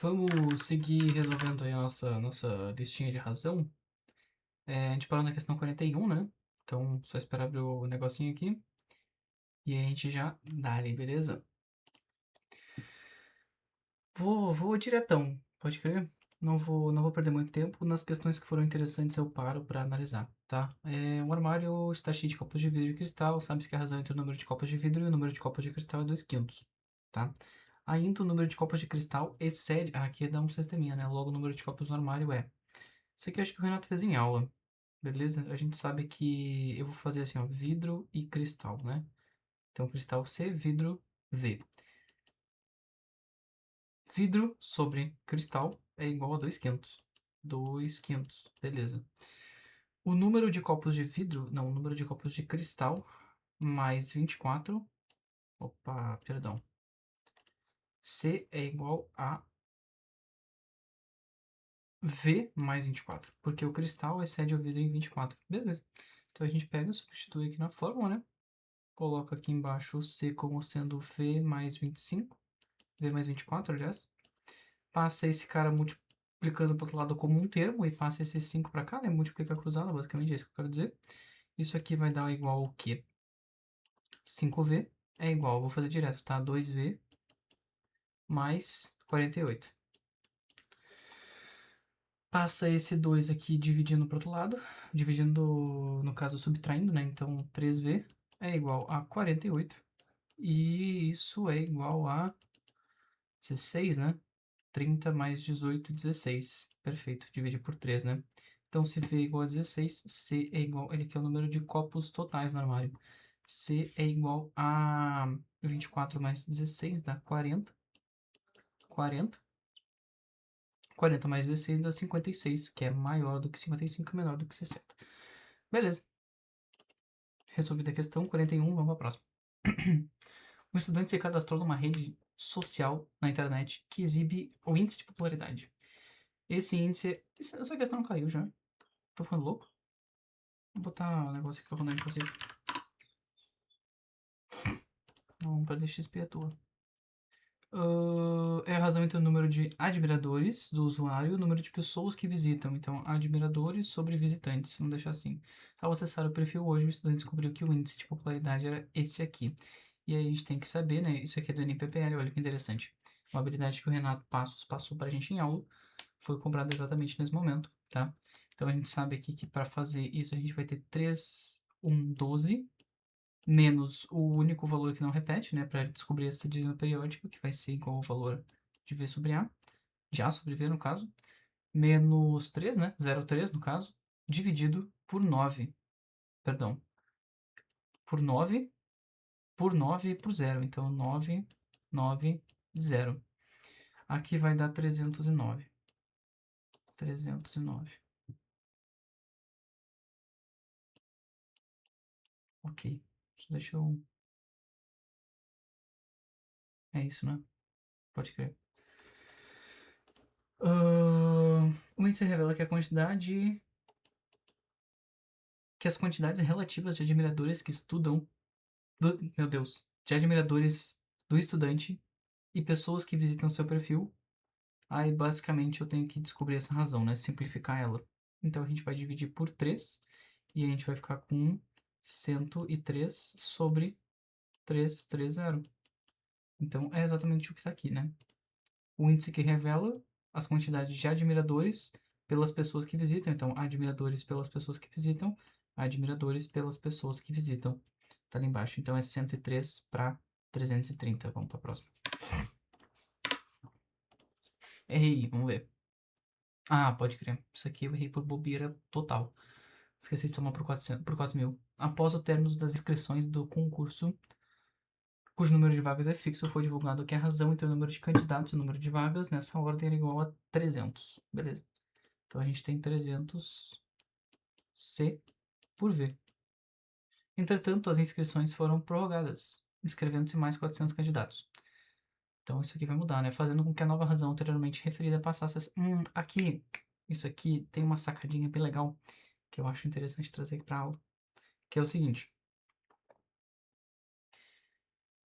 Vamos seguir resolvendo aí a nossa listinha de razão. A gente parou na questão 41, né? Então, só esperar abrir o negocinho aqui. E aí a gente já dá ali, beleza? Vou diretão, pode crer? Não vou perder muito tempo. Nas questões que foram interessantes eu paro para analisar, tá? Um armário está cheio de copos de vidro e cristal. Sabe-se que a razão entre o número de copos de vidro e o número de copos de cristal é 2/5, tá? Ainda o número de copos de cristal excede... aqui dá um sisteminha, né? Logo o número de copos no armário é... Isso aqui eu acho que o Renato fez em aula, beleza? A gente sabe que eu vou fazer assim, ó, vidro e cristal, né? Então, cristal C, vidro V. Vidro sobre cristal é igual a 2/5. 2/5, beleza. O número de copos de vidro, não, o número de copos de cristal mais 24. Opa, perdão. C é igual a V mais 24, porque o cristal excede o vidro em 24. Beleza. Então a gente pega, substitui aqui na fórmula, né? Coloca aqui embaixo o C como sendo V mais 25. V mais 24, aliás. Passa esse cara multiplicando para o outro lado como um termo e passa esse 5 para cá, né? Multiplica cruzado, basicamente é isso que eu quero dizer. Isso aqui vai dar igual ao quê? 5V é igual, vou fazer direto, tá? 2V mais 48. Passa esse 2 aqui dividindo para o outro lado, dividindo, no caso, subtraindo, né? Então, 3V é igual a 48. E isso é igual a 16, né? 30 mais 18, 16. Perfeito, dividir por 3, né? Então, se V é igual a 16, C é igual... Ele aqui é o número de copos totais no armário. C é igual a 24 mais 16 dá 40. 40. 40 mais 16 dá 56, que é maior do que 55 e menor do que 60. Beleza. Resolvida a questão 41, vamos para a próxima. Um estudante se cadastrou numa rede social na internet que exibe o índice de popularidade. Esse índice... Essa questão não caiu já. Tô ficando louco? Vou botar o negócio aqui pra rodar, inclusive. Não, perder XP à toa. É a razão entre o número de admiradores do usuário e o número de pessoas que visitam. Então, admiradores sobre visitantes. Vamos deixar assim. Ao acessar o perfil hoje, o estudante descobriu que o índice de popularidade era esse aqui. E aí a gente tem que saber, né? Isso aqui é do NPPL, olha que interessante. Uma habilidade que o Renato Passos passou pra gente em aula. Foi comprada exatamente nesse momento, tá? Então a gente sabe aqui que para fazer isso a gente vai ter 3, 1, 12, menos o único valor que não repete, né? Para descobrir essa dízima periódica, que vai ser igual ao valor de V sobre A, de A sobre V no caso, menos 3, né? 0,3 no caso, dividido por 9. Perdão. Por 9, por 9 e por 0. Então 9, 9, 0. Aqui vai dar 309. 309. Ok. Deixa eu... É isso, né? Pode crer. O índice revela que a quantidade... que as quantidades relativas de admiradores que estudam... meu Deus. De admiradores do estudante e pessoas que visitam seu perfil. Aí, basicamente, eu tenho que descobrir essa razão, né? Simplificar ela. Então, a gente vai dividir por 3. E a gente vai ficar com 103 sobre 330. Então, é exatamente o que está aqui, né? O índice que revela as quantidades de admiradores pelas pessoas que visitam. Então, admiradores pelas pessoas que visitam, admiradores pelas pessoas que visitam. Tá ali embaixo. Então, é 103 para 330. Vamos para a próxima. Errei, vamos ver. Ah, pode crer. Isso aqui eu errei por bobeira total. Esqueci de somar por 4.000. Após o término das inscrições do concurso, cujo número de vagas é fixo, foi divulgado que a razão entre o número de candidatos e o número de vagas nessa ordem era igual a 300. Beleza. Então a gente tem 300 C por V. Entretanto, as inscrições foram prorrogadas, inscrevendo-se mais 400 candidatos. Então isso aqui vai mudar, né? Fazendo com que a nova razão anteriormente referida passasse a... aqui, isso aqui tem uma sacadinha bem legal que eu acho interessante trazer aqui para aula, que é o seguinte.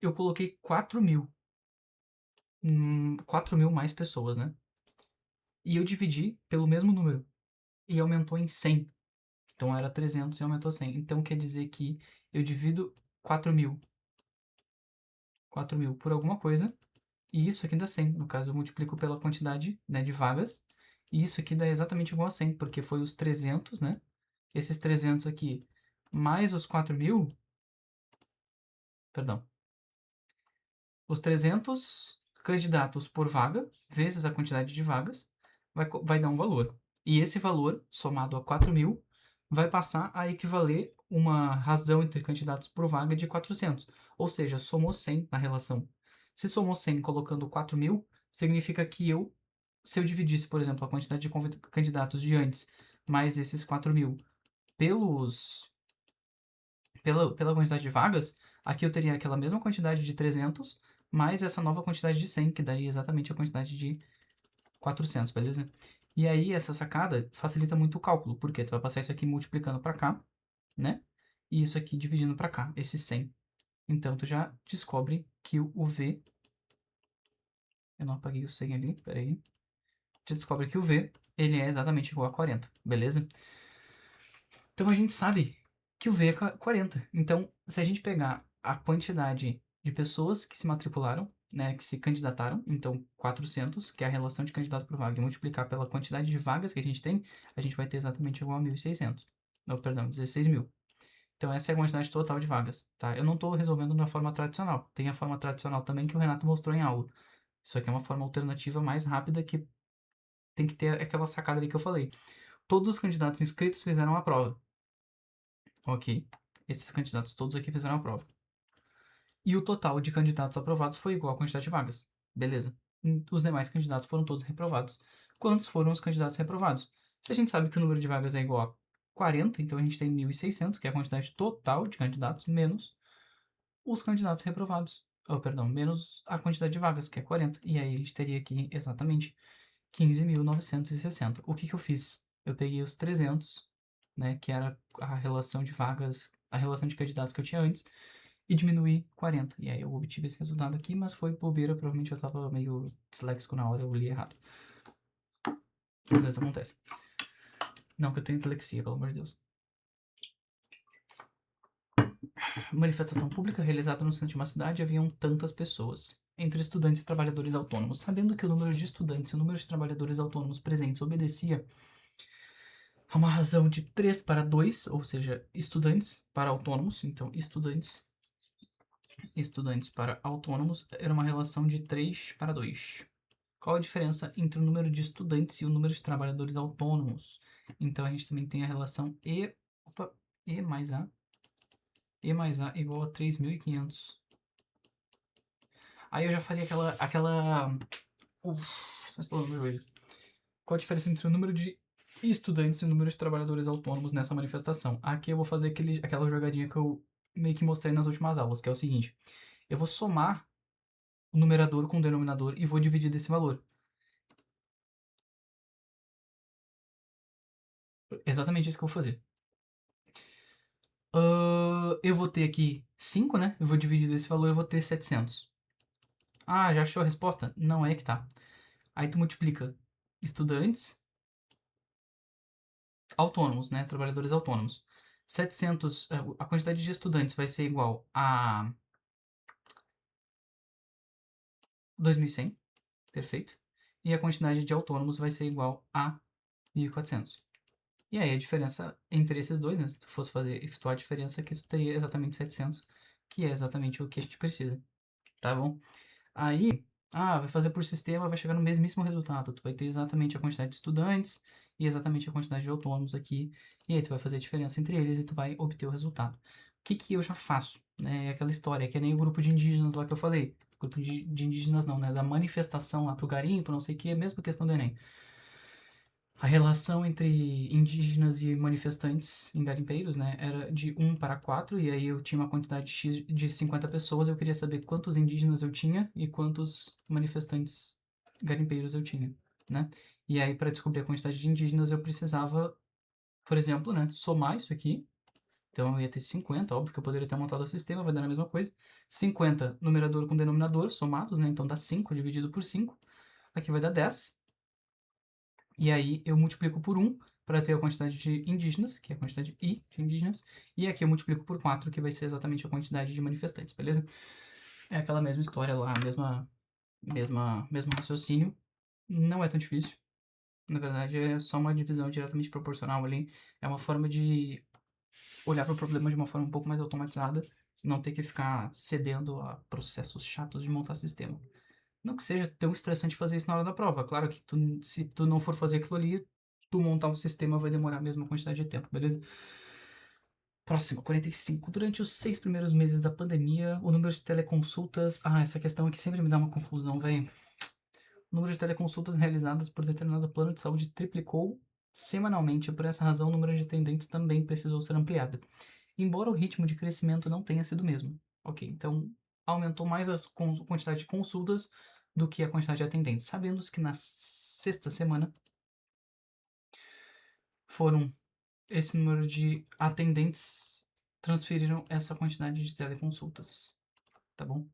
Eu coloquei 4.000 4.000 mais pessoas, né? E eu dividi pelo mesmo número. E aumentou em 100. Então era 300 e aumentou 100. Então quer dizer que eu divido 4.000 por alguma coisa. E isso aqui dá 100. No caso, eu multiplico pela quantidade, né, de vagas. E isso aqui dá exatamente igual a 100, porque foi os 300, né? Esses 300 aqui, mais os 4.000... Perdão. Os 300 candidatos por vaga, vezes a quantidade de vagas, vai dar um valor. E esse valor, somado a 4.000, vai passar a equivaler uma razão entre candidatos por vaga de 400. Ou seja, somou 100 na relação. Se somou 100 colocando 4.000, significa que se eu dividisse, por exemplo, a quantidade de candidatos de antes, mais esses 4.000, pela quantidade de vagas, aqui eu teria aquela mesma quantidade de 300, mais essa nova quantidade de 100, que daria exatamente a quantidade de 400, beleza? E aí, essa sacada facilita muito o cálculo, porque tu vai passar isso aqui multiplicando para cá, né? E isso aqui dividindo para cá, esse 100. Então, tu já descobre que o V... Eu não apaguei o 100 ali, peraí. Tu descobre que o V, ele é exatamente igual a 40, beleza? Então, a gente sabe que o V é 40. Então, se a gente pegar a quantidade de pessoas que se matricularam, né, que se candidataram, então 400, que é a relação de candidato por vaga, e multiplicar pela quantidade de vagas que a gente tem, a gente vai ter exatamente igual a 1.600. Não, perdão, 16.000. Então, essa é a quantidade total de vagas, tá? Eu não estou resolvendo na forma tradicional. Tem a forma tradicional também que o Renato mostrou em aula. Isso aqui é uma forma alternativa mais rápida que tem que ter aquela sacada ali que eu falei. Todos os candidatos inscritos fizeram a prova. Ok. Esses candidatos todos aqui fizeram a prova. E o total de candidatos aprovados foi igual à quantidade de vagas. Beleza. Os demais candidatos foram todos reprovados. Quantos foram os candidatos reprovados? Se a gente sabe que o número de vagas é igual a 40, então a gente tem 1.600, que é a quantidade total de candidatos, menos os candidatos reprovados. Perdão, menos a quantidade de vagas, que é 40. E aí a gente teria aqui exatamente 15.960. O que eu fiz? Eu peguei os 300, né, que era a relação de vagas, a relação de candidatos que eu tinha antes, e diminuí 40. E aí eu obtive esse resultado aqui, mas foi bobeira, provavelmente eu tava meio disléxico na hora, eu li errado. Às vezes acontece. Não que eu tenha dislexia, pelo amor de Deus. Manifestação pública realizada no centro de uma cidade, haviam tantas pessoas, entre estudantes e trabalhadores autônomos. Sabendo que o número de estudantes e o número de trabalhadores autônomos presentes obedecia a uma razão de 3 para 2, ou seja, estudantes para autônomos, então estudantes para autônomos, era uma relação de 3 para 2. Qual a diferença entre o número de estudantes e o número de trabalhadores autônomos? Então a gente também tem a relação E mais A igual a 3.500. Aí eu já faria aquela... Só estou no meu joelho. Qual a diferença entre o número de estudantes e o número de trabalhadores autônomos nessa manifestação? Aqui eu vou fazer aquela jogadinha que eu meio que mostrei nas últimas aulas, que é o seguinte. Eu vou somar o numerador com o denominador e vou dividir desse valor. Exatamente isso que eu vou fazer. Eu vou ter aqui 5, né? Eu vou dividir desse valor, eu vou ter 700. Ah, já achou a resposta? Não é que tá. Aí tu multiplica estudantes autônomos, né? Trabalhadores autônomos. 700, a quantidade de estudantes vai ser igual a 2.100, perfeito. E a quantidade de autônomos vai ser igual a 1.400. E aí a diferença entre esses dois, né? Se tu fosse efetuar a diferença aqui, tu teria exatamente 700, que é exatamente o que a gente precisa, tá bom? Aí, vai fazer por sistema, vai chegar no mesmíssimo resultado. Tu vai ter exatamente a quantidade de estudantes e exatamente a quantidade de autônomos aqui. E aí tu vai fazer a diferença entre eles e tu vai obter o resultado. O que eu já faço? É aquela história, que é nem o grupo de indígenas lá que eu falei. Grupo de indígenas não, né? Da manifestação lá pro garimpo, não sei o que, mesma questão do Enem. A relação entre indígenas e manifestantes em garimpeiros, né, era de 1 para 4, e aí eu tinha uma quantidade X de 50 pessoas, eu queria saber quantos indígenas eu tinha e quantos manifestantes garimpeiros eu tinha, né? E aí, para descobrir a quantidade de indígenas, eu precisava, por exemplo, né, somar isso aqui, Então eu ia ter 50, óbvio que eu poderia ter montado o sistema, vai dar a mesma coisa. 50 numerador com denominador somados, né? Então dá 5 dividido por 5. Aqui vai dar 10. E aí eu multiplico por 1 para ter a quantidade de indígenas, que é a quantidade I de indígenas. E aqui eu multiplico por 4, que vai ser exatamente a quantidade de manifestantes, beleza? É aquela mesma história lá, mesmo raciocínio. Não é tão difícil. Na verdade, é só uma divisão diretamente proporcional ali. É uma forma de olhar para o problema de uma forma um pouco mais automatizada, não ter que ficar cedendo a processos chatos de montar sistema. Não que seja tão estressante fazer isso na hora da prova. Claro que se tu não for fazer aquilo ali, tu montar um sistema vai demorar a mesma quantidade de tempo, beleza? Próximo, 45. Durante os 6 primeiros meses da pandemia, o número de teleconsultas... Ah, essa questão aqui sempre me dá uma confusão, velho. O número de teleconsultas realizadas por determinado plano de saúde triplicou semanalmente, e por essa razão o número de atendentes também precisou ser ampliado, embora o ritmo de crescimento não tenha sido o mesmo. Ok, então aumentou mais a quantidade de consultas do que a quantidade de atendentes, sabendo que na sexta semana foram esse número de atendentes transferiram essa quantidade de teleconsultas, tá bom?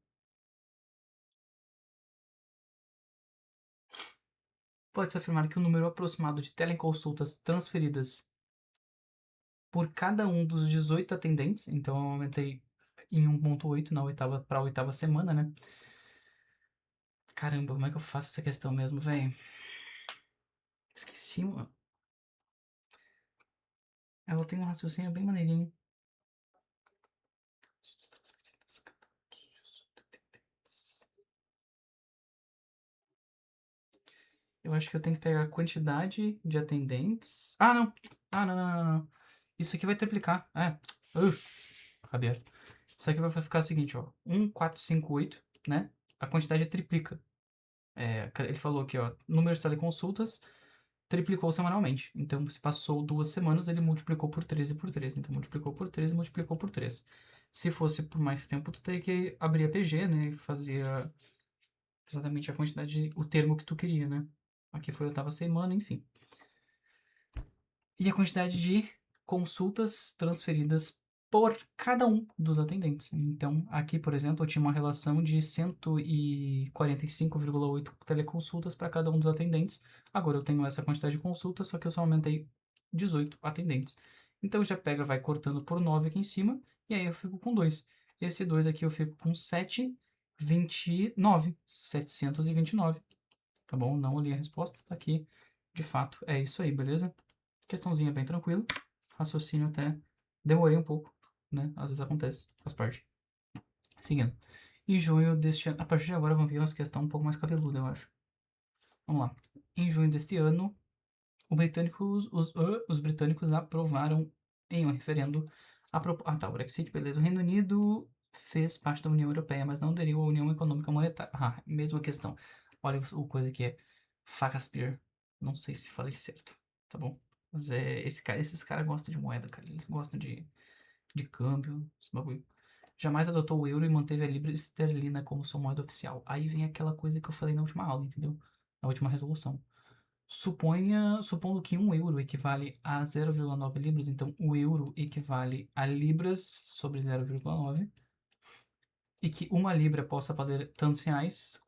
Pode-se afirmar que o número aproximado de teleconsultas transferidas por cada um dos 18 atendentes, então eu aumentei em 1.8 na oitava para a oitava semana, né? Caramba, como é que eu faço essa questão mesmo, velho? Esqueci, mano. Ela tem um raciocínio bem maneirinho. Eu acho que eu tenho que pegar a quantidade de atendentes. Ah, não. Ah, não, não, não, não. Isso aqui vai triplicar. É. Aberto. Isso aqui vai ficar o seguinte, ó. 1, 4, 5, 8, né? A quantidade triplica. Ele falou aqui, ó. Número de teleconsultas triplicou semanalmente. Então, se passou 2 semanas, ele multiplicou por 13 por 13. Então, multiplicou por 13, multiplicou por 3. Se fosse por mais tempo, tu teria que abrir a PG, né? E fazia exatamente a quantidade, o termo que tu queria, né? Aqui foi a oitava semana, enfim. E a quantidade de consultas transferidas por cada um dos atendentes. Então, aqui, por exemplo, eu tinha uma relação de 145,8 teleconsultas para cada um dos atendentes. Agora eu tenho essa quantidade de consultas, só que eu só aumentei 18 atendentes. Então, já pega, vai cortando por 9 aqui em cima, e aí eu fico com 2. Esse 2 aqui eu fico com 729. 729. Tá bom? Não olhei a resposta, tá aqui. De fato, é isso aí, beleza? Questãozinha bem tranquila. Raciocínio até demorei um pouco, né? Às vezes acontece, faz parte. Seguindo. Em junho deste ano. A partir de agora vamos ver umas questões um pouco mais cabeludas, eu acho. Vamos lá. Em junho deste ano, os britânicos aprovaram em um referendo o Brexit, beleza. O Reino Unido fez parte da União Europeia, mas não aderiu à União Econômica Monetária. Ah, mesma questão. Olha o coisa que é Fagaspir. Não sei se falei certo, tá bom? Mas esses caras gostam de moeda, cara. Eles gostam de câmbio, esse bagulho. Jamais adotou o euro e manteve a libra esterlina como sua moeda oficial. Aí vem aquela coisa que eu falei na última aula, entendeu? Na última resolução. Supondo que 1 euro equivale a 0,9 libras, então o euro equivale a libras sobre 0,9 e que 1 libra possa valer tantos reais,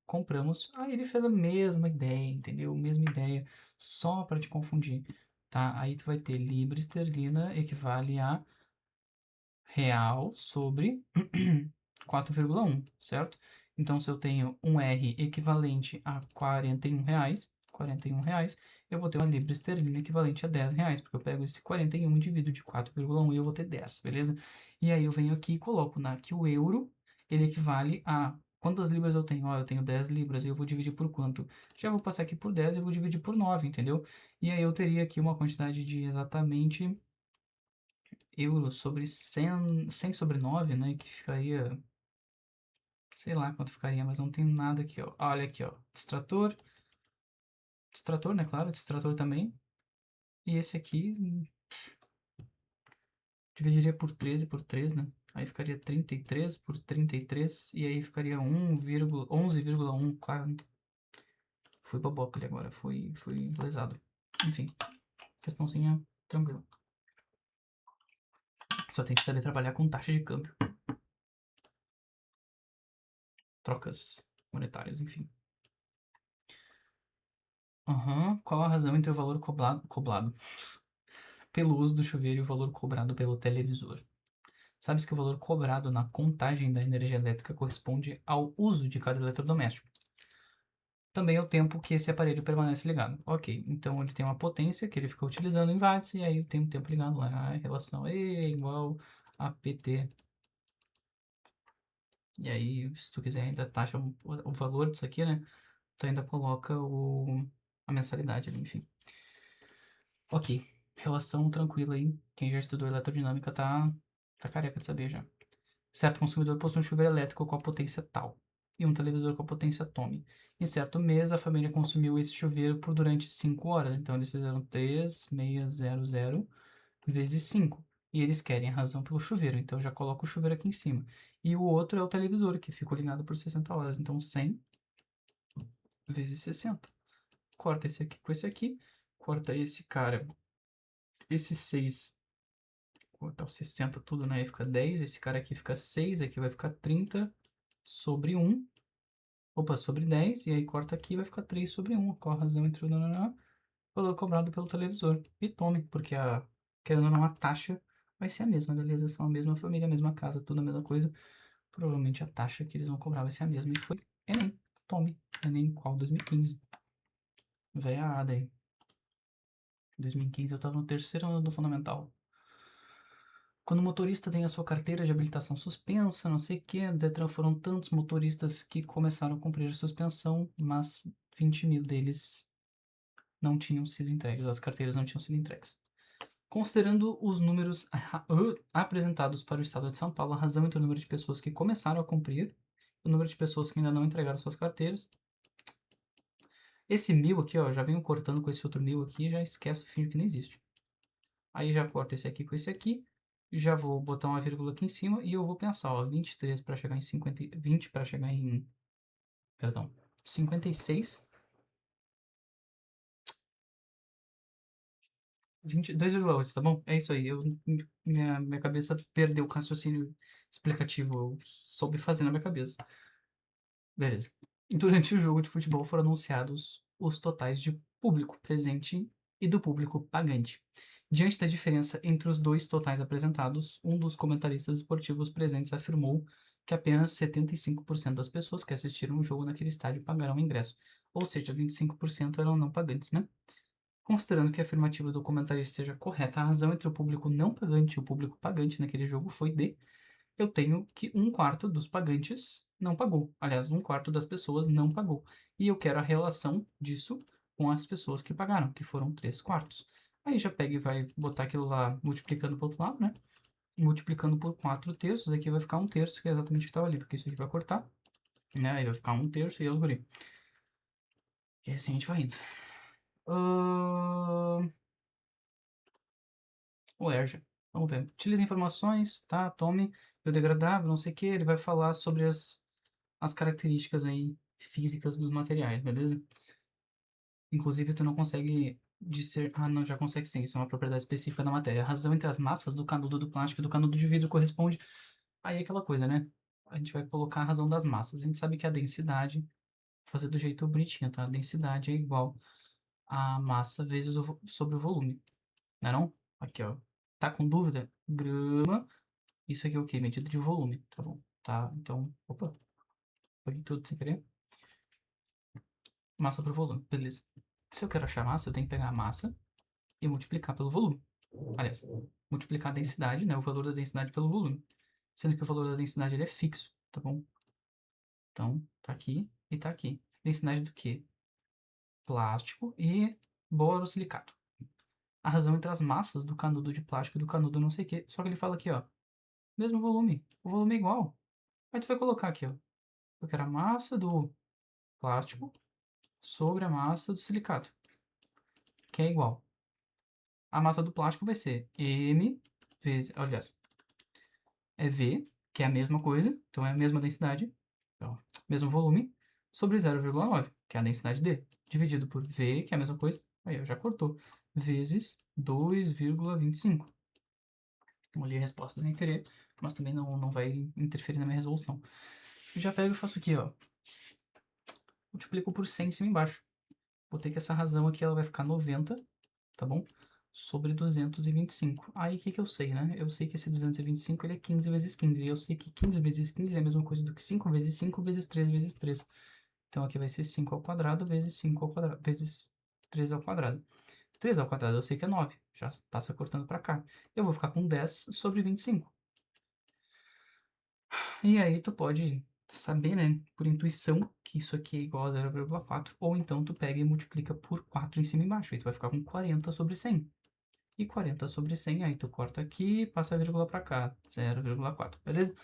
compramos. Aí ele fez a mesma ideia, entendeu? Mesma ideia, só para te confundir, tá? Aí tu vai ter libra esterlina equivale a real sobre 4,1, certo? Então, se eu tenho um R equivalente a 41 reais, eu vou ter uma libra esterlina equivalente a 10 reais, porque eu pego esse 41 e divido de 4,1 e eu vou ter 10, beleza? E aí eu venho aqui e coloco que o euro, ele equivale a... Quantas libras eu tenho? Ó, eu tenho 10 libras e eu vou dividir por quanto? Já vou passar aqui por 10 e vou dividir por 9, entendeu? E aí eu teria aqui uma quantidade de exatamente euro sobre 100 sobre 9, né? Que ficaria... Sei lá quanto ficaria, mas não tem nada aqui, ó. Olha aqui, ó. Distrator. Distrator, né? Claro, distrator também. E esse aqui... Dividiria por 13 por 3, né? Aí ficaria 33 por 33. E aí ficaria 11,1. Claro, fui boboca ali agora. Fui lesado. Enfim. Questãozinha tranquila. Só tem que saber trabalhar com taxa de câmbio. Trocas monetárias, enfim. Qual a razão entre o valor cobrado pelo uso do chuveiro e o valor cobrado pelo televisor? Sabes que o valor cobrado na contagem da energia elétrica corresponde ao uso de cada eletrodoméstico. Também é o tempo que esse aparelho permanece ligado. Ok, então ele tem uma potência que ele fica utilizando em watts e aí tem o tempo ligado lá. A relação E igual a PT. E aí, se tu quiser ainda taxa o valor disso aqui, né? Tu ainda coloca a mensalidade ali, enfim. Ok, relação tranquila aí. Quem já estudou eletrodinâmica tá careca de saber já. Certo consumidor possui um chuveiro elétrico com a potência tal e um televisor com a potência tome. Em certo mês, a família consumiu esse chuveiro por durante 5 horas. Então, eles fizeram 3.600 vezes 5. E eles querem a razão pelo chuveiro. Então, eu já coloco o chuveiro aqui em cima. E o outro é o televisor, que ficou ligado por 60 horas. Então, 100 vezes 60. Corta esse aqui com esse aqui. Corta esse cara. Esse 6. Cortar o 60 tudo, né? Aí fica 10. Esse cara aqui fica 6. Aqui vai ficar 30 sobre 1. Opa, sobre 10. E aí corta aqui vai ficar 3 sobre 1. Qual a razão entre o valor cobrado pelo televisor? E tome, porque querendo ou não, a taxa vai ser a mesma, beleza? São a mesma família, a mesma casa, tudo a mesma coisa. Provavelmente a taxa que eles vão cobrar vai ser a mesma. E foi Enem. Tome. Enem qual? 2015. Veiada aí. 2015 eu tava no terceiro ano do fundamental. Quando o motorista tem a sua carteira de habilitação suspensa, não sei o que, Detran foram tantos motoristas que começaram a cumprir a suspensão, mas 20 mil deles não tinham sido entregues, as carteiras não tinham sido entregues. Considerando os números apresentados para o estado de São Paulo, a razão entre o número de pessoas que começaram a cumprir e o número de pessoas que ainda não entregaram suas carteiras. Esse 1000 aqui, ó, já venho cortando com esse outro 1000 aqui e já esqueço, finge que nem existe. Aí já corto esse aqui com esse aqui. Já vou botar uma vírgula aqui em cima e eu vou pensar, ó, 23 para chegar em 50, 20 para chegar em, perdão, 56, 22,8, tá bom? É isso aí, minha cabeça perdeu o raciocínio explicativo, eu soube fazer na minha cabeça. Beleza. Durante o jogo de futebol foram anunciados os totais de público presente e do público pagante. Diante da diferença entre os dois totais apresentados, um dos comentaristas esportivos presentes afirmou que apenas 75% das pessoas que assistiram o jogo naquele estádio pagaram o ingresso, ou seja, 25% eram não pagantes, né? Considerando que a afirmativa do comentarista esteja correta, a razão entre o público não pagante e o público pagante naquele jogo foi de eu tenho que 1/4 dos pagantes não pagou. Aliás, 1/4 das pessoas não pagou. E eu quero a relação disso com as pessoas que pagaram, que foram 3/4. Aí já pega e vai botar aquilo lá multiplicando para o outro lado, né? Multiplicando por 4/3, aqui vai ficar 1/3, que é exatamente o que estava ali, porque isso aqui vai cortar, né? Aí vai ficar 1/3 e eu guri. E assim a gente vai indo. O Erja. Vamos ver. Utiliza informações, tá? Tome biodegradável, não sei o que. Ele vai falar sobre as características aí físicas dos materiais, beleza? Inclusive, tu não consegue dizer... Ah, não, já consegue sim. Isso é uma propriedade específica da matéria. A razão entre as massas do canudo do plástico e do canudo de vidro corresponde... Aí é aquela coisa, né? A gente vai colocar a razão das massas. A gente sabe que a densidade... Vou fazer do jeito bonitinho, tá? A densidade é igual a massa vezes sobre o volume. Não é não? Aqui, ó. Tá com dúvida? Grama. Isso aqui é o quê? Medida de volume, tá bom? Tá, então... Opa. Peguei tudo sem querer. Massa por volume, beleza. Se eu quero achar massa, eu tenho que pegar a massa e multiplicar pelo volume. Aliás, multiplicar a densidade, né? O valor da densidade pelo volume. Sendo que o valor da densidade ele é fixo, tá bom? Então, tá aqui e tá aqui. Densidade do quê? Plástico e borosilicato. A razão entre as massas do canudo de plástico e do canudo não sei o quê. Só que ele fala aqui, ó. Mesmo volume. O volume é igual. Aí tu vai colocar aqui, ó. Eu quero a massa do plástico sobre a massa do silicato, que é igual. A massa do plástico vai ser M vezes, aliás, é V, que é a mesma coisa, então é a mesma densidade, então, mesmo volume, sobre 0,9, que é a densidade D, dividido por V, que é a mesma coisa, aí já cortou, vezes 2,25. Não li a resposta sem querer, mas também não vai interferir na minha resolução. Eu já pego e faço aqui, ó. Multiplico por 100 em cima e embaixo. Vou ter que essa razão aqui ela vai ficar 90, tá bom? Sobre 225. Aí o que eu sei, né? Eu sei que esse 225 ele é 15 vezes 15. E eu sei que 15 vezes 15 é a mesma coisa do que 5 vezes 5 vezes 3 vezes 3. Então aqui vai ser 5 ao quadrado vezes 5 ao quadrado vezes 3 ao quadrado. 3 ao quadrado eu sei que é 9. Já passa cortando para cá. Eu vou ficar com 10 sobre 25. E aí tu pode saber, né, por intuição, que isso aqui é igual a 0,4. Ou então tu pega e multiplica por 4 em cima e embaixo. Aí tu vai ficar com 40 sobre 100. E 40 sobre 100, aí tu corta aqui, passa a vírgula pra cá, 0,4, beleza?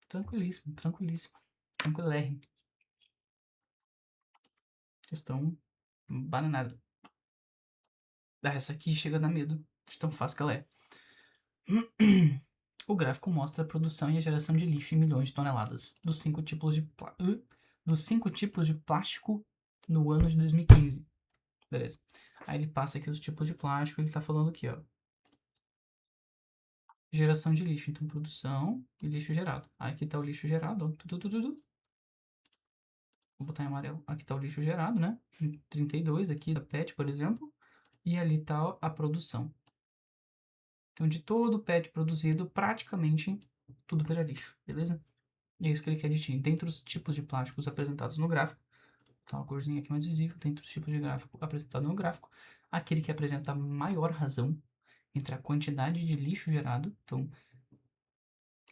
Tranquilíssimo, tranquilíssimo, tranquilérrimo. Questão bananada. Essa aqui chega a dar medo, de tão fácil que ela é. O gráfico mostra a produção e a geração de lixo em milhões de toneladas dos 5 tipos de plástico no ano de 2015. Beleza. Aí ele passa aqui os tipos de plástico, ele tá falando aqui, ó. Geração de lixo, então produção e lixo gerado. Aí aqui tá o lixo gerado, ó. Vou botar em amarelo. Aqui tá o lixo gerado, né? 32 aqui da PET, por exemplo. E ali tá a produção. Então, de todo o PET produzido, praticamente tudo vira lixo, beleza? E é isso que ele quer de ti. Dentre os tipos de plásticos apresentados no gráfico, tá uma corzinha aqui mais visível, dentre os tipos de gráfico apresentado no gráfico, aquele que apresenta a maior razão entre a quantidade de lixo gerado, então,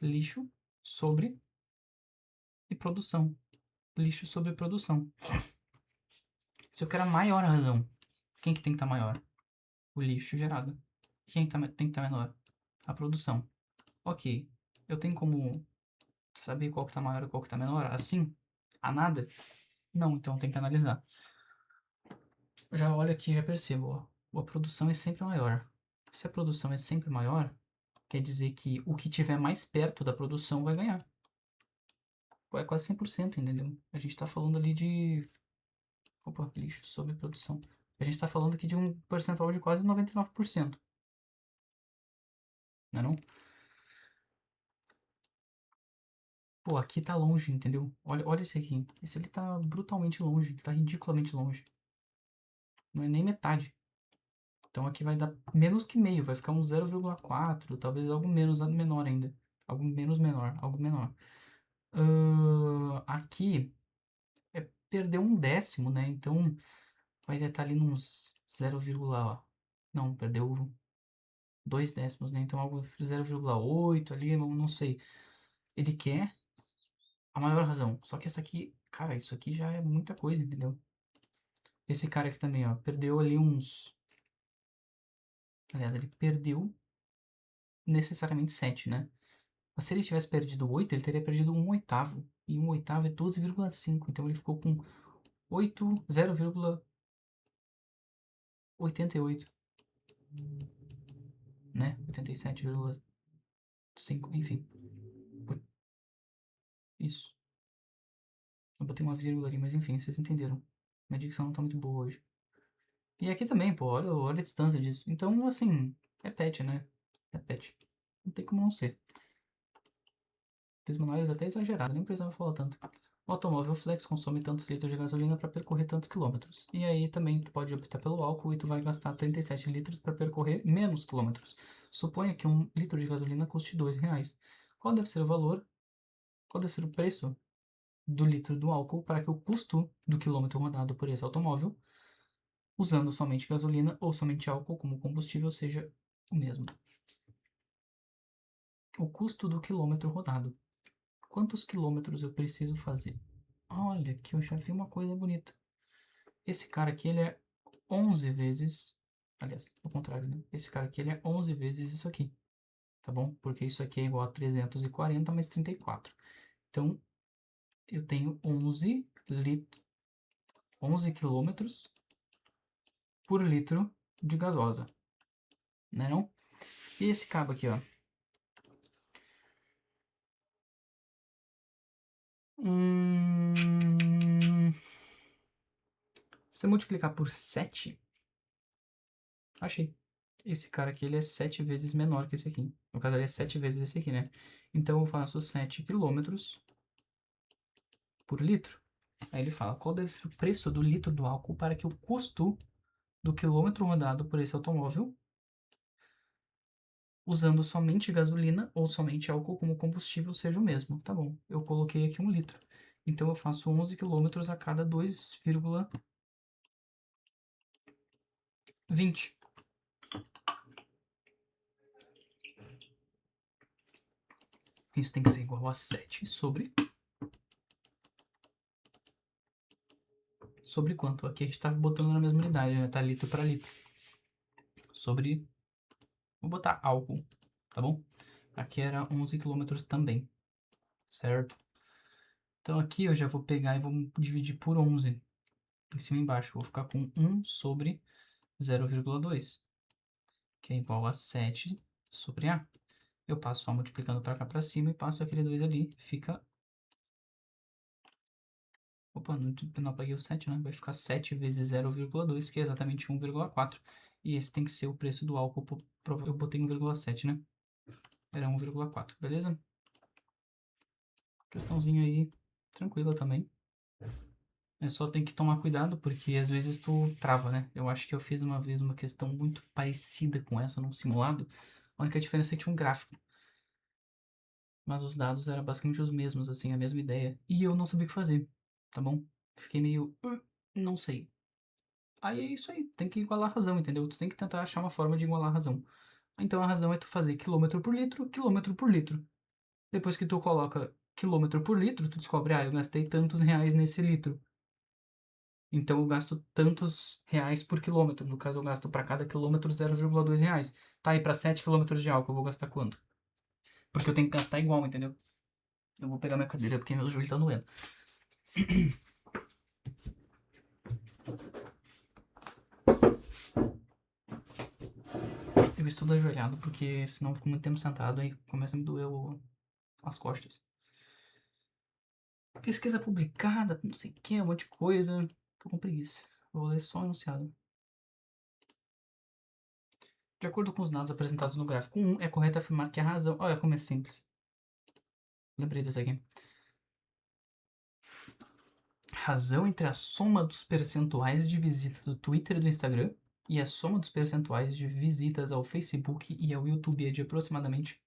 lixo sobre e produção. Lixo sobre produção. Se eu quero a maior razão, quem que tem que estar maior? O lixo gerado. Quem tem que estar menor? A produção. Ok. Eu tenho como saber qual que está maior e qual que está menor? Assim? A nada? Não, então tem que analisar. Eu já olho aqui e já percebo, ó. A produção é sempre maior. Se a produção é sempre maior, quer dizer que o que tiver mais perto da produção vai ganhar. É quase 100%, entendeu? A gente está falando ali de... Opa, lixo sobre produção. A gente está falando aqui de um percentual de quase 99%. Não é não? Pô, aqui tá longe, entendeu? Olha esse aqui. Esse ali tá brutalmente longe. Tá ridiculamente longe. Não é nem metade. Então aqui vai dar menos que meio. Vai ficar um 0,4. Talvez algo menos, menor ainda. Algo menos menor. Algo menor. Aqui é perder um décimo, né? Então vai estar ali nos 0, não, perdeu 2 décimos, né? Então algo 0,8 ali, não sei. Ele quer a maior razão. Só que essa aqui, cara, isso aqui já é muita coisa, entendeu? Esse cara aqui também, ó, perdeu ali uns... Aliás, ele perdeu necessariamente 7, né? Mas se ele tivesse perdido 8, ele teria perdido 1/8. E 1/8 é 12,5. Então ele ficou com 0,88, né? 87,5, enfim. Isso. Eu botei uma vírgula ali, mas enfim, vocês entenderam. Minha dicção não tá muito boa hoje. E aqui também, pô, olha a distância disso. Então, assim, é pet, né? É pet. Não tem como não ser. Fiz uma análise até exagerada, nem precisava falar tanto. O automóvel flex consome tantos litros de gasolina para percorrer tantos quilômetros. E aí também tu pode optar pelo álcool e tu vai gastar 37 litros para percorrer menos quilômetros. Suponha que 1 litro de gasolina custe R$2. Qual deve ser o valor? Qual deve ser o preço do litro do álcool para que o custo do quilômetro rodado por esse automóvel, usando somente gasolina ou somente álcool como combustível, seja o mesmo? O custo do quilômetro rodado. Quantos quilômetros eu preciso fazer? Olha, aqui eu já vi uma coisa bonita. Esse cara aqui, ele é 11 vezes... Aliás, ao contrário, né? Esse cara aqui, ele é 11 vezes isso aqui, tá bom? Porque isso aqui é igual a 340 mais 34. Então, eu tenho 11 quilômetros por litro de gasosa, né não? E esse cabo aqui, ó. Se eu multiplicar por 7, achei. esse cara aqui ele é 7 vezes menor que esse aqui. No caso, ele é 7 vezes esse aqui, né? Então, eu faço 7 quilômetros por litro. Aí ele fala, qual deve ser o preço do litro do álcool para que o custo do quilômetro rodado por esse automóvel, usando somente gasolina ou somente álcool como combustível, seja o mesmo. Tá bom, eu coloquei aqui 1 litro. Então, eu faço 11 quilômetros a cada 2,20. Isso tem que ser igual a 7 sobre... Sobre quanto? Aqui a gente tá botando na mesma unidade, né? Tá litro para litro. Sobre... Vou botar álcool, tá bom? Aqui era 11 quilômetros também, certo? Então aqui eu já vou pegar e vou dividir por 11, em cima e embaixo. Vou ficar com 1 sobre 0,2, que é igual a 7 sobre A. Eu passo só multiplicando para cá para cima e passo aquele 2 ali, fica... Opa, não apaguei o 7, né? Vai ficar 7 vezes 0,2, que é exatamente 1,4. E esse tem que ser o preço do álcool. Eu botei 1,7, né? Era 1,4, beleza? Questãozinha aí, tranquila também. É só tem que tomar cuidado, porque às vezes tu trava, né? Eu acho que eu fiz uma vez uma questão muito parecida com essa num simulado. A única diferença é que tinha um gráfico. Mas os dados eram basicamente os mesmos, assim, a mesma ideia. E eu não sabia o que fazer, tá bom? Fiquei meio... não sei. Aí é isso aí, tem que igualar a razão, entendeu? Tu tem que tentar achar uma forma de igualar a razão. Então a razão é tu fazer quilômetro por litro, quilômetro por litro. Depois que tu coloca quilômetro por litro, tu descobre, eu gastei tantos reais nesse litro. Então eu gasto tantos reais por quilômetro. No caso, eu gasto para cada quilômetro 0,2 reais. Tá, e para 7 quilômetros de álcool eu vou gastar quanto? Porque eu tenho que gastar igual, entendeu? Eu vou pegar minha cadeira porque meu joelho tá doendo. Eu estudo ajoelhado porque senão eu fico muito tempo sentado e começa a me doer as costas. Pesquisa publicada, não sei o que, um monte de coisa. Tô com preguiça. Vou ler só o enunciado. De acordo com os dados apresentados no gráfico 1, é correto afirmar que a razão... Olha como é simples. Lembrei disso aqui. Razão entre a soma dos percentuais de visitas do Twitter e do Instagram e a soma dos percentuais de visitas ao Facebook e ao YouTube é de aproximadamente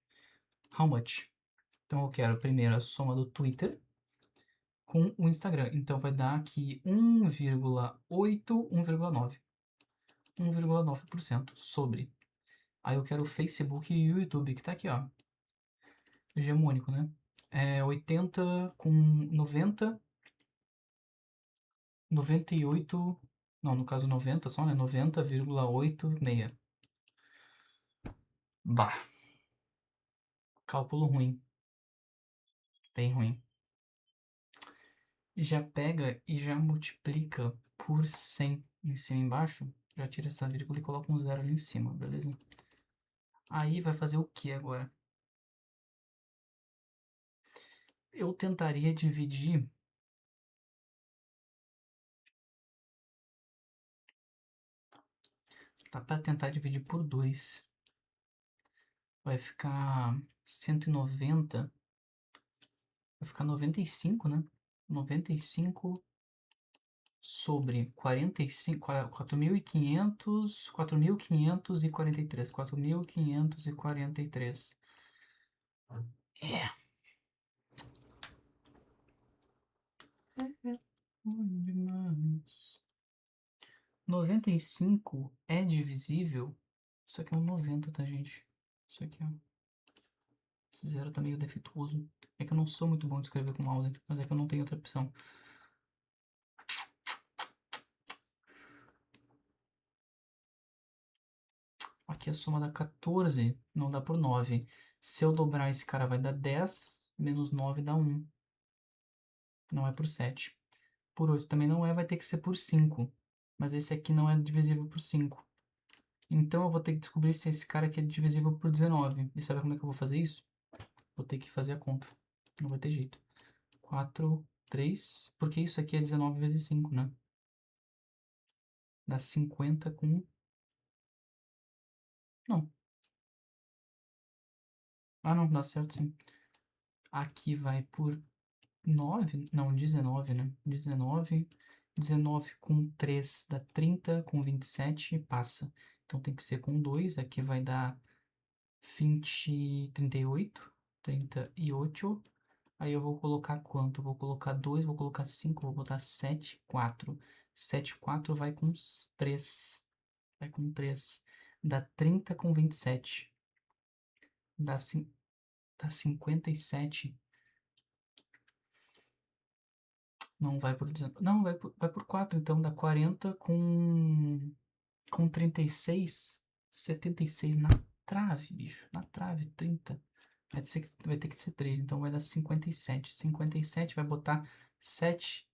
how much? Então eu quero primeiro a soma do Twitter com o Instagram. Então vai dar aqui 1,8, 1,9. 1,9% sobre. Aí eu quero o Facebook e o YouTube, que tá aqui, ó. Hegemônico, né? É 80 com 90, 98... Não, no caso 90 só, né? 90,86. Bah. Cálculo ruim. Bem ruim. Já pega e já multiplica por 100 em cima e embaixo. Já tira essa vírgula e coloca um zero ali em cima, beleza? Aí vai fazer o que agora? Eu tentaria dividir... Dá pra tentar dividir por 2. Vai ficar 190. Vai ficar 95, né? 95 sobre 45, 4.500, 4.543, 4.543. É. É ruim demais. 95 é divisível. Isso aqui é um 90, tá, gente? Isso aqui, ó. Esse zero tá meio defeituoso. É que eu não sou muito bom de escrever com mouse, mas é que eu não tenho outra opção. Aqui a soma dá 14, não dá por 9. Se eu dobrar esse cara vai dar 10, menos 9 dá 1. Não é por 7. Por 8 também não é, vai ter que ser por 5. Mas esse aqui não é divisível por 5. Então eu vou ter que descobrir se esse cara aqui é divisível por 19. E sabe como é que eu vou fazer isso? Vou ter que fazer a conta. Não vai ter jeito. 4, 3. Porque isso aqui é 19 vezes 5, né? Dá 50 com Não. Ah, não, dá certo sim. Aqui vai por 9, não, 19, né? 19. 19 com 3 dá 30, com 27 passa. Então tem que ser com 2, aqui vai dar 20, 38, 38. Aí eu vou colocar quanto? Vou colocar 2, vou colocar 5, vou botar 7, 4. 7, 4 vai com 3. Vai com 3. Dá 30 com 27. Dá, dá 57. Não vai por 19. Não, vai por 4, então dá 40 com 36. 76 na trave, bicho. Na trave, 30. Vai ter que ser 3, então vai dar 57. 57 vai botar 7.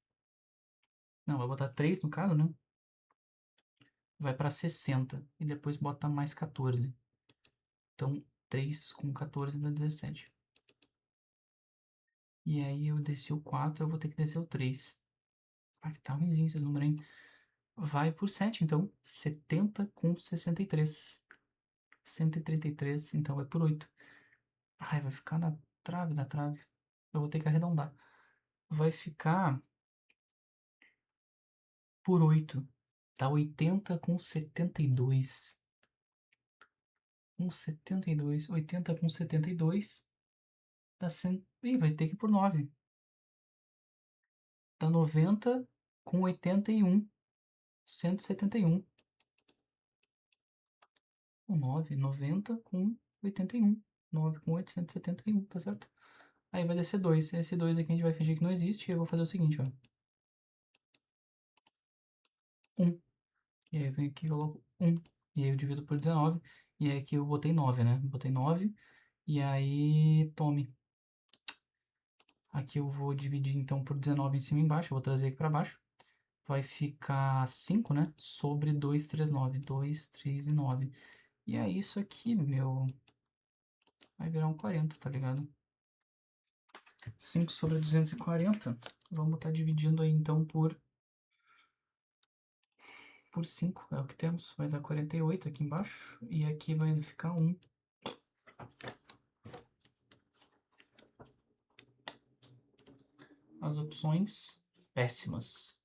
Não, vai botar 3 no caso, né? Vai para 60. E depois bota mais 14. Então, 3 com 14 dá 17. E aí eu desci o 4, eu vou ter que descer o 3. Ah, que tá ruimzinho esse número, hein? Vai por 7, então. 70 com 63. 133, então vai por 8. Ai, vai ficar na trave da trave. Eu vou ter que arredondar. Vai ficar por 8. Dá 80 com 72. Com 72. 80 com 72. Dá 100. Ih, vai ter que ir por 9. Dá 90 com 81. 171. O 9. 90 com 81. 9 com 871, tá certo? Aí vai descer 2. Esse 2 aqui a gente vai fingir que não existe. E eu vou fazer o seguinte, ó. 1. E aí eu venho aqui e coloco 1. E aí eu divido por 19. E aí aqui eu botei 9, né? Botei 9. E aí, tome. Aqui eu vou dividir então por 19 em cima e embaixo. Eu vou trazer aqui para baixo. Vai ficar 5, né? Sobre 2, 3, 9. 2, 3 e 9. E aí isso aqui, meu... vai virar um 40, tá ligado? 5 sobre 240. Vamos estar dividindo aí então por 5. É o que temos. Vai dar 48 aqui embaixo. E aqui vai ficar 1. As opções péssimas.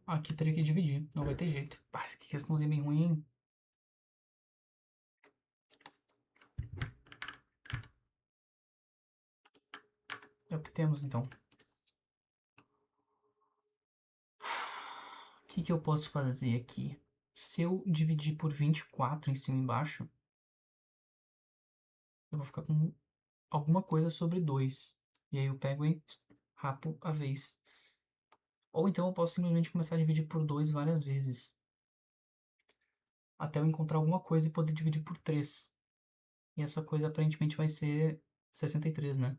Aqui teria que dividir. Não vai ter jeito. Ah, que questãozinha bem ruim, hein? É o que temos então. O que eu posso fazer aqui? Se eu dividir por 24 em cima e embaixo, eu vou ficar com alguma coisa sobre 2. E aí eu pego e rapo a vez. Ou então eu posso simplesmente começar a dividir por 2 várias vezes. Até eu encontrar alguma coisa e poder dividir por 3. E essa coisa aparentemente vai ser 63, né?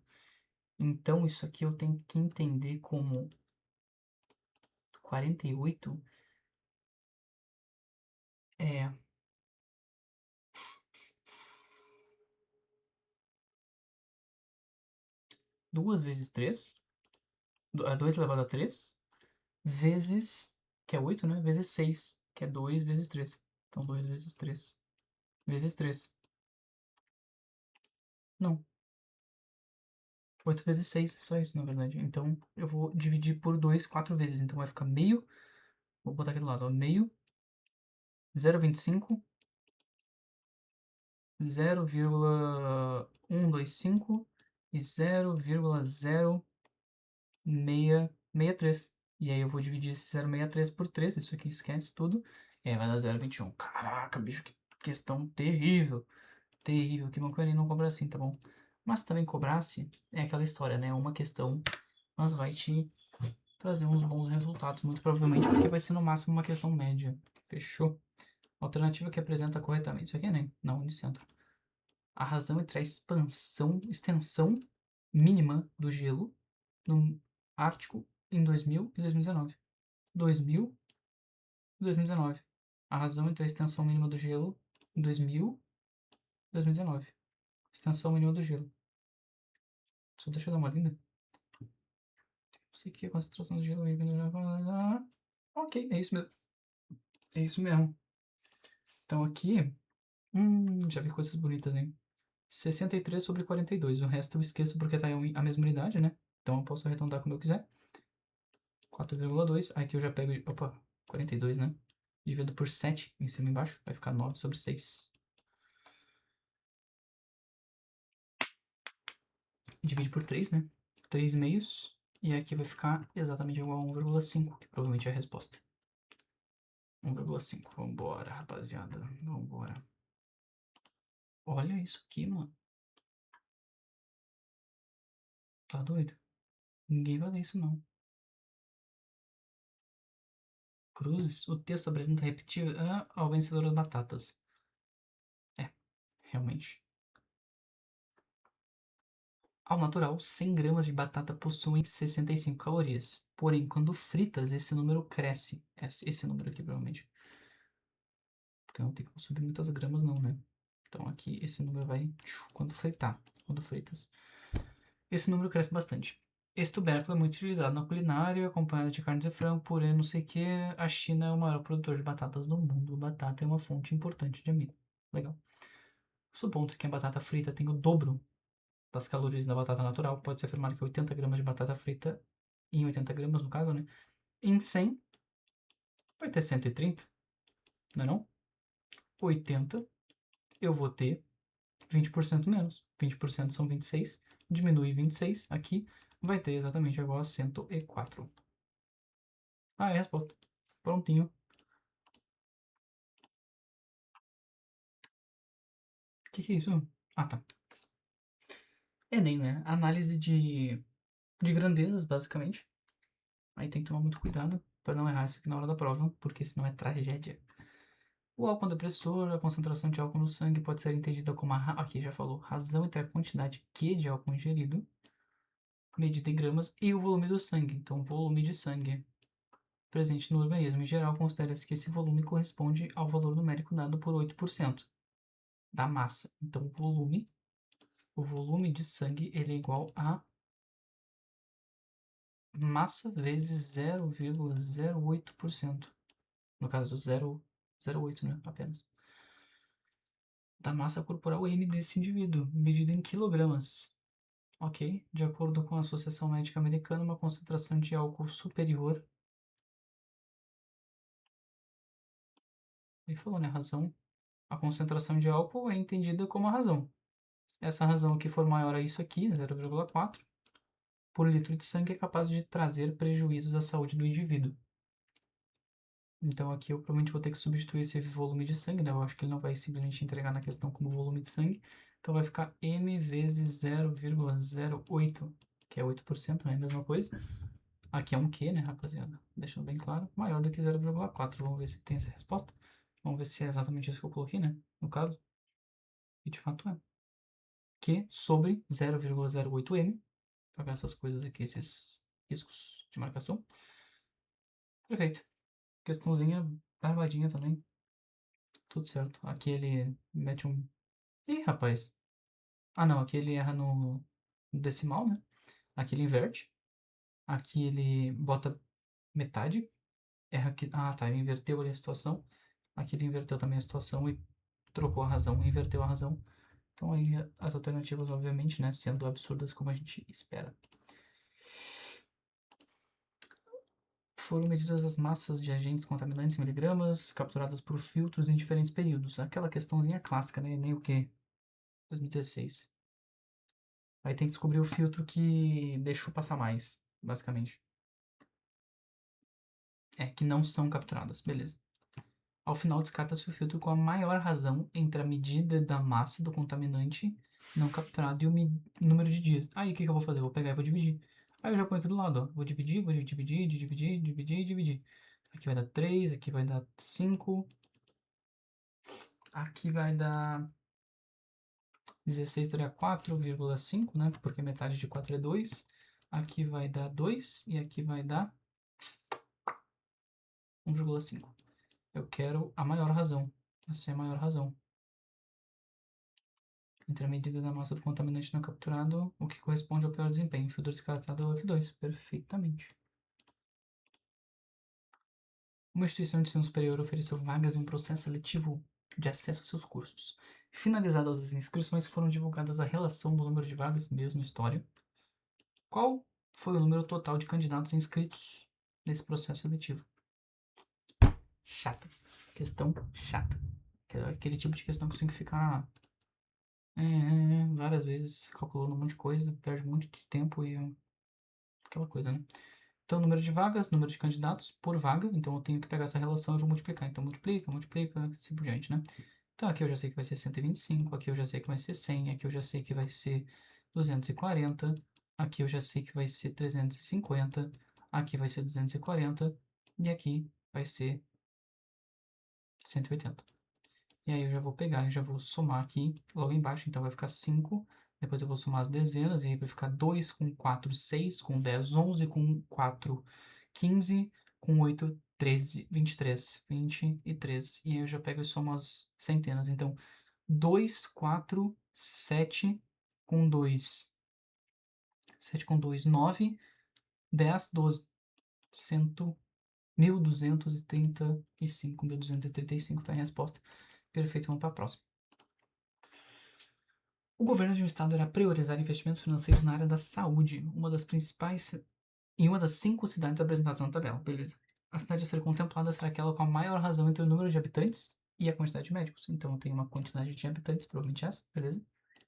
Então isso aqui eu tenho que entender como 48 é 2 vezes 3, 2 elevado a 3, vezes, que é 8, né? Vezes 6, que é 2 vezes 3. Então 2 vezes 3, vezes 3. Não, 8 vezes 6, só isso na verdade. Então eu vou dividir por 2 4 vezes. Então vai ficar meio, vou botar aqui do lado, ó, meio, 0,25, 0,125 e 0,063. E aí eu vou dividir esse 0,63 por 3, isso aqui esquece tudo. É, vai dar 0,21. Caraca, bicho, que questão terrível. Terrível, que Banco não cobra assim, tá bom? Mas também cobrasse, é aquela história, né? Uma questão, mas vai te trazer uns bons resultados, muito provavelmente, porque vai ser no máximo uma questão média. Fechou? Alternativa que apresenta corretamente. Isso aqui é nem, não, de centro. A razão entre a extensão mínima do gelo no Ártico em 2000 e 2019. 2000 e 2019. A razão entre a extensão mínima do gelo em 2000 e 2019. Extensão mínima do gelo. Só deixa eu dar uma linda. Não sei o que é concentração do gelo. Ok, é isso mesmo. É isso mesmo. Então aqui, já vi coisas bonitas, hein? 63 sobre 42. O resto eu esqueço porque tá a mesma unidade, né? Então eu posso arredondar como eu quiser. 4,2. Aqui eu já pego... Opa, 42, né? Divido por 7 em cima e embaixo. Vai ficar 9 sobre 6. Divide por 3, né? 3 meios. E aqui vai ficar exatamente igual a 1,5, que provavelmente é a resposta. 1,5. Vambora, rapaziada. Vambora. Olha isso aqui, mano. Tá doido? Ninguém vai ler isso, não. Cruzes. O texto apresenta repetido ao vencedor das batatas. É, realmente. Ao natural, 100 gramas de batata possuem 65 calorias. Porém, quando fritas, esse número cresce. Esse número aqui, provavelmente. Porque não tem como subir muitas gramas, não, né? Então aqui, esse número vai quando fritar. Quando fritas. Esse número cresce bastante. Esse tubérculo é muito utilizado na culinária, acompanhado de carnes de frango, purê, não sei o que. A China é o maior produtor de batatas do mundo. Batata é uma fonte importante de amido. Legal. Supondo que a batata frita tem o dobro das calorias da batata natural, pode-se afirmar que 80 gramas de batata frita, em 80 gramas no caso, né? Em 100, vai ter 130, não é não? 80, eu vou ter 20% menos. 20% são 26, diminui 26 aqui, vai ter exatamente igual a 104. Ah, é a resposta. Prontinho. O que é isso? Ah, tá. Enem, né? Análise de grandezas, basicamente. Aí tem que tomar muito cuidado para não errar isso aqui na hora da prova, porque senão é tragédia. O álcool depressor, a concentração de álcool no sangue pode ser entendida como aqui já falou, razão entre a quantidade Q de álcool ingerido, medida em gramas, e o volume do sangue. Então, volume de sangue presente no organismo em geral, considera-se que esse volume corresponde ao valor numérico dado por 8% da massa. Então, o volume de sangue, ele é igual a massa vezes 0,08%. No caso do 0,08, né? Apenas. Da massa corporal M desse indivíduo, medida em quilogramas. Ok? De acordo com a Associação Médica Americana, uma concentração de álcool superior. Ele falou, né? Razão. A concentração de álcool é entendida como a razão. Essa razão que for maior a isso aqui, 0,4, por litro de sangue é capaz de trazer prejuízos à saúde do indivíduo. Então aqui eu provavelmente vou ter que substituir esse volume de sangue, né? Eu acho que ele não vai simplesmente entregar na questão como volume de sangue. Então vai ficar M vezes 0,08, que é 8%, né? A mesma coisa. Aqui é um Q, né, rapaziada? Deixando bem claro. Maior do que 0,4. Vamos ver se tem essa resposta. Vamos ver se é exatamente isso que eu coloquei, né? No caso. E de fato é. Q sobre 0,08M. Para ver essas coisas aqui, esses riscos de marcação. Perfeito. Questãozinha barbadinha também. Tudo certo. Aqui ele mete um... Ih, rapaz. Ah, não. Aqui ele erra no decimal, né? Aqui ele inverte. Aqui ele bota metade. Erra aqui... Ah, tá. Ele inverteu ali a situação. Aqui ele inverteu também a situação e trocou a razão. Inverteu a razão. Então aí as alternativas, obviamente, né? Sendo absurdas como a gente espera. Foram medidas as massas de agentes contaminantes em miligramas, capturadas por filtros em diferentes períodos. Aquela questãozinha clássica, né? Nem o quê? 2016. Aí tem que descobrir o filtro que deixou passar mais, basicamente. É, que não são capturadas, beleza. Ao final, descarta-se o filtro com a maior razão entre a medida da massa do contaminante não capturado e o número de dias. Aí, o que eu vou fazer? Eu vou pegar e vou dividir. Aí eu já ponho aqui do lado, ó. Vou dividir. Aqui vai dar 3, aqui vai dar 5. Aqui vai dar 16 daria 4,5, né? Porque metade de 4 é 2. Aqui vai dar 2 e aqui vai dar 1,5. Eu quero a maior razão. Essa é a maior razão. Entre a medida da massa do contaminante não capturado, o que corresponde ao pior desempenho. O filtro descartado é o F2. Perfeitamente. Uma instituição de ensino superior ofereceu vagas em um processo seletivo de acesso a seus cursos. Finalizadas as inscrições, foram divulgadas a relação do número de vagas, mesma história. Qual foi o número total de candidatos inscritos nesse processo seletivo? Chata. Questão chata. Aquele tipo de questão que você tem que ficar várias vezes calculando um monte de coisa, perde um monte de tempo e aquela coisa, né? Então, número de vagas, número de candidatos por vaga. Então, eu tenho que pegar essa relação e vou multiplicar. Então, multiplica, assim por diante, né? Então, aqui eu já sei que vai ser 125, aqui eu já sei que vai ser 100, aqui eu já sei que vai ser 240, aqui eu já sei que vai ser 350, aqui vai ser 240 e aqui vai ser 180. E aí eu já vou pegar e já vou somar aqui logo embaixo, então vai ficar 5. Depois eu vou somar as dezenas, e aí vai ficar 2 com 4, 6, com 10, 11, com 4, 15, com 8, 13, 23, 23. E aí eu já pego e somo as centenas. Então, 2, 4, 7 com 2, 7 com 2, 9, 10, 12, 100, 1235, 1235 tá em resposta. Perfeito, vamos para a próxima. O governo de um estado irá priorizar investimentos financeiros na área da saúde, em uma das 5 cidades apresentadas na tabela. Beleza. A cidade a ser contemplada será aquela com a maior razão entre o número de habitantes e a quantidade de médicos. Então tem uma quantidade de habitantes, provavelmente essa, beleza?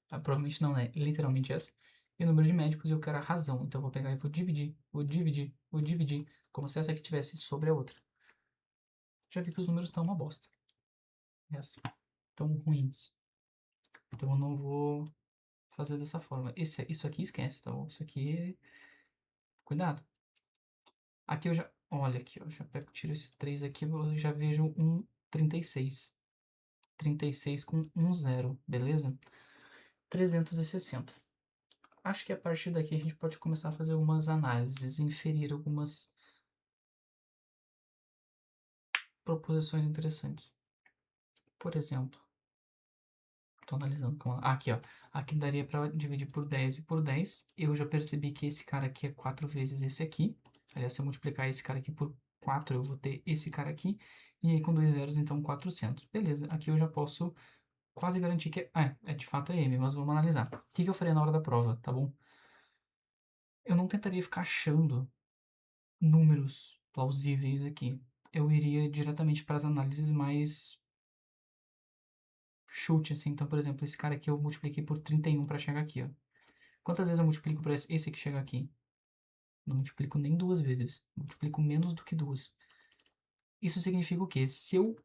Provavelmente não, né? Literalmente essa. E o número de médicos eu quero a razão. Então eu vou pegar e vou dividir, como se essa aqui tivesse sobre a outra. Já vi que os números estão uma bosta. Estão ruins. Então eu não vou fazer dessa forma. Isso aqui esquece, tá bom? Isso aqui, cuidado. Aqui eu já, olha aqui, eu já pego, tiro esse 3 aqui, eu já vejo um 36. 36 com um 0, beleza? 360. Acho que a partir daqui a gente pode começar a fazer algumas análises, inferir algumas proposições interessantes. Por exemplo, tô analisando, calma. Aqui, ó. Aqui daria pra dividir por 10 e por 10. Eu já percebi que esse cara aqui é 4 vezes esse aqui. Aliás, se eu multiplicar esse cara aqui por 4, eu vou ter esse cara aqui. E aí com 2 zeros, então 400. Beleza, aqui eu já posso quase garantir que de fato é M, mas vamos analisar. O que eu faria na hora da prova, tá bom? Eu não tentaria ficar achando números plausíveis aqui. Eu iria diretamente para as análises mais chute, assim. Então, por exemplo, esse cara aqui eu multipliquei por 31 para chegar aqui, ó. Quantas vezes eu multiplico para esse que chega aqui? Não multiplico nem 2 vezes. Multiplico menos do que 2. Isso significa o quê? Se eu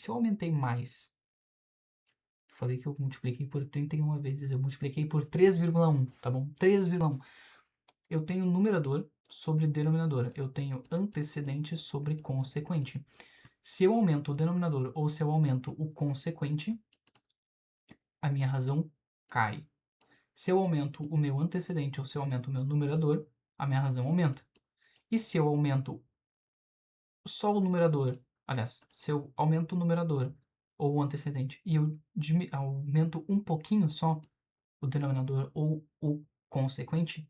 aumentei mais, falei que eu multipliquei por 31 vezes, eu multipliquei por 3,1, tá bom? 3,1. Eu tenho numerador sobre denominador. Eu tenho antecedente sobre consequente. Se eu aumento o denominador ou se eu aumento o consequente, a minha razão cai. Se eu aumento o meu antecedente ou se eu aumento o meu numerador, a minha razão aumenta. E se eu aumento só o numerador, aliás, se eu aumento o numerador ou o antecedente e eu aumento um pouquinho só o denominador ou o consequente,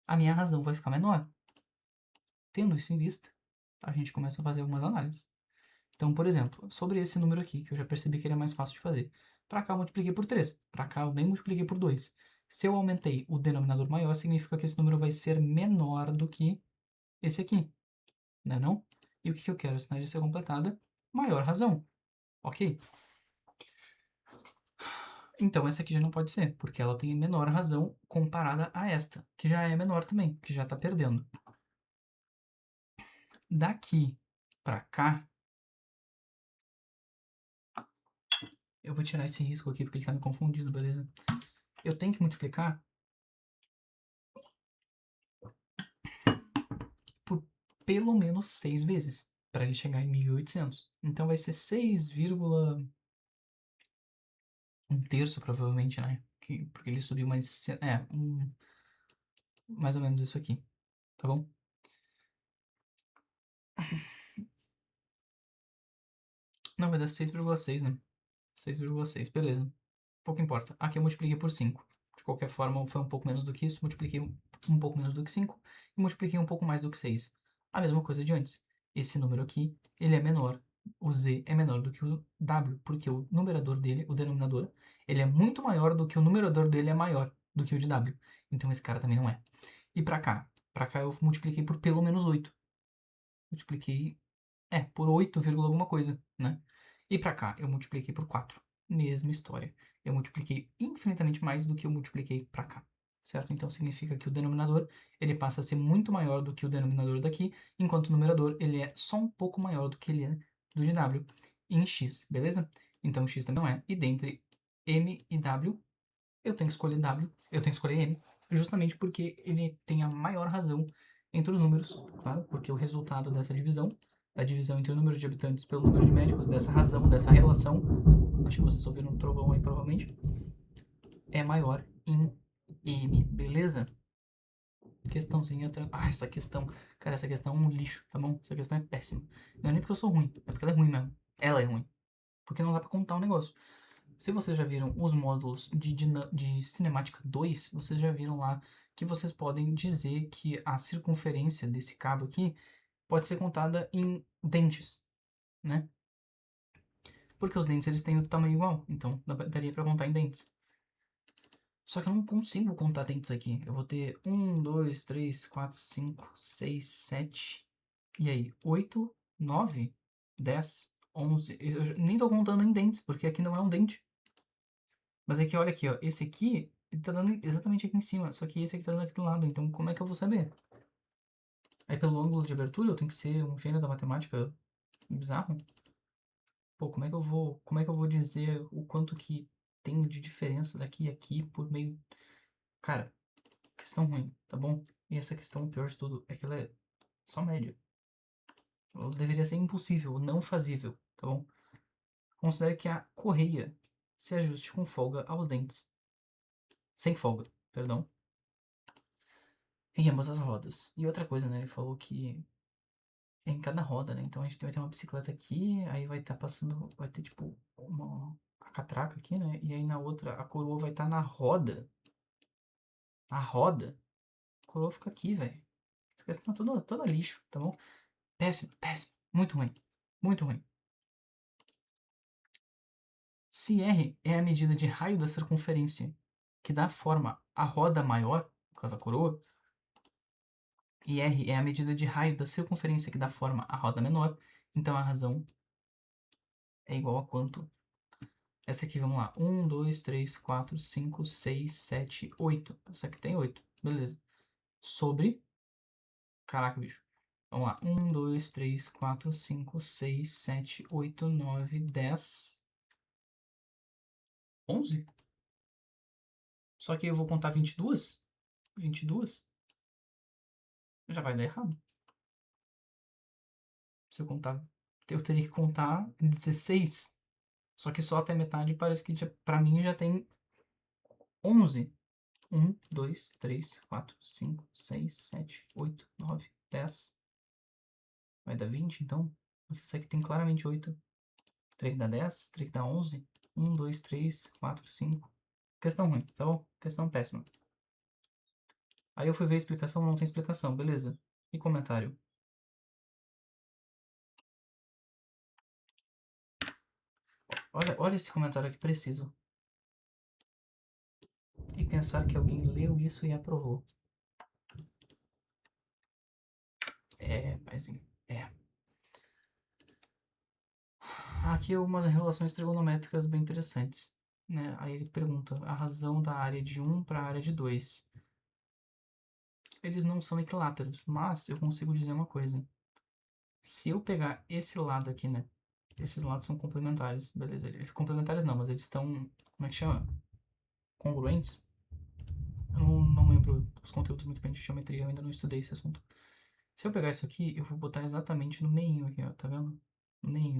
a minha razão vai ficar menor. Tendo isso em vista, a gente começa a fazer algumas análises. Então, por exemplo, sobre esse número aqui, que eu já percebi que ele é mais fácil de fazer. Para cá eu multipliquei por 3, para cá eu nem multipliquei por 2. Se eu aumentei o denominador maior, significa que esse número vai ser menor do que esse aqui, né não? E o que eu quero? Sinal de ser completada, maior razão, ok? Então essa aqui já não pode ser, porque ela tem menor razão comparada a esta, que já é menor também, que já está perdendo. Daqui para cá, eu vou tirar esse risco aqui porque ele está me confundindo, beleza? Eu tenho que multiplicar por pelo menos 6 vezes para ele chegar em 1.800. Então vai ser 6,1 terço provavelmente, né? Porque ele subiu mais... mais ou menos isso aqui, tá bom? Não, vai dar 6,6, né? 6,6, beleza. Pouco importa. Aqui eu multipliquei por 5. De qualquer forma, foi um pouco menos do que isso. Multipliquei um pouco menos do que 5. E multipliquei um pouco mais do que 6. A mesma coisa de antes. Esse número aqui, ele é menor o z é menor do que o w, porque o numerador dele, o denominador, ele é muito maior do que o numerador dele é maior do que o de w. Então esse cara também não é. E pra cá eu multipliquei por pelo menos 8. Multipliquei, por 8, alguma coisa, né? E pra cá eu multipliquei por 4. Mesma história. Eu multipliquei infinitamente mais do que eu multipliquei pra cá. Certo? Então significa que o denominador ele passa a ser muito maior do que o denominador daqui, enquanto o numerador ele é só um pouco maior do que ele é do de w em x, beleza? Então x também não é. E dentre m e w, eu tenho que escolher w, eu tenho que escolher m, justamente porque ele tem a maior razão entre os números, tá? Porque o resultado dessa divisão, da divisão entre o número de habitantes pelo número de médicos, dessa razão, dessa relação, acho que vocês ouviram um trovão aí provavelmente, é maior em m, beleza? Questãozinha. Essa questão. Cara, essa questão é um lixo, tá bom? Essa questão é péssima. Não é nem porque eu sou ruim, é porque ela é ruim mesmo. Ela é ruim. Porque não dá pra contar o negócio. Se vocês já viram os módulos de cinemática 2, vocês já viram lá que vocês podem dizer que a circunferência desse cabo aqui pode ser contada em dentes, né? Porque os dentes eles têm o tamanho igual, então daria pra contar em dentes. Só que eu não consigo contar dentes aqui. Eu vou ter 1, 2, 3, 4, 5, 6, 7. E aí? 8, 9, 10, 11. Eu nem tô contando em dentes, porque aqui não é um dente. Mas é que olha aqui, ó. Esse aqui, ele tá dando exatamente aqui em cima. Só que esse aqui tá dando aqui do lado. Então como é que eu vou saber? Aí pelo ângulo de abertura eu tenho que ser um gênio da matemática bizarro? Pô, como é que eu vou dizer o quanto que tem de diferença daqui a aqui por meio... Cara, questão ruim, tá bom? E essa questão, o pior de tudo, é que ela é só média. Ela deveria ser impossível, não fazível, tá bom? Considere que a correia se ajuste com folga aos dentes. Sem folga, perdão. Em ambas as rodas. E outra coisa, né? Ele falou que é em cada roda, né? Então a gente vai ter uma bicicleta aqui, aí vai estar passando, vai ter tipo a catraca aqui, né? E aí na outra a coroa vai estar na roda. A roda? A coroa fica aqui, velho. Essa questão é toda lixo, tá bom? Péssimo, péssimo. Muito ruim. Muito ruim. Se R é a medida de raio da circunferência que dá forma à roda maior, no caso a coroa, e R é a medida de raio da circunferência que dá forma à roda menor, então a razão é igual a quanto? Essa aqui, vamos lá. 1, 2, 3, 4, 5, 6, 7, 8. Essa aqui tem 8. Beleza. Sobre. Caraca, bicho. Vamos lá. 1, 2, 3, 4, 5, 6, 7, 8, 9, 10. 11? Só que eu vou contar 22? 22? Já vai dar errado. Se eu contar, eu teria que contar 16. Só que só até metade parece que pra mim já tem 11. 1, 2, 3, 4, 5, 6, 7, 8, 9, 10. Vai dar 20, então? Essa aqui tem claramente 8. 3 dá 10, 3 dá 11. 1, 2, 3, 4, 5. Questão ruim, tá bom? Questão péssima. Aí eu fui ver a explicação, não tem explicação, beleza. E comentário? Olha esse comentário aqui preciso. E pensar que alguém leu isso e aprovou. É, paizinho. É. Aqui umas relações trigonométricas bem interessantes. Né? Aí ele pergunta a razão da área de 1 para a área de 2. Eles não são equiláteros, mas eu consigo dizer uma coisa. Se eu pegar esse lado aqui, né? Esses lados são complementares, beleza? Eles complementares não, mas eles estão, como é que chama? Congruentes? Eu não lembro os conteúdos muito bem de geometria, eu ainda não estudei esse assunto. Se eu pegar isso aqui, eu vou botar exatamente no meio aqui, ó, tá vendo? No meio.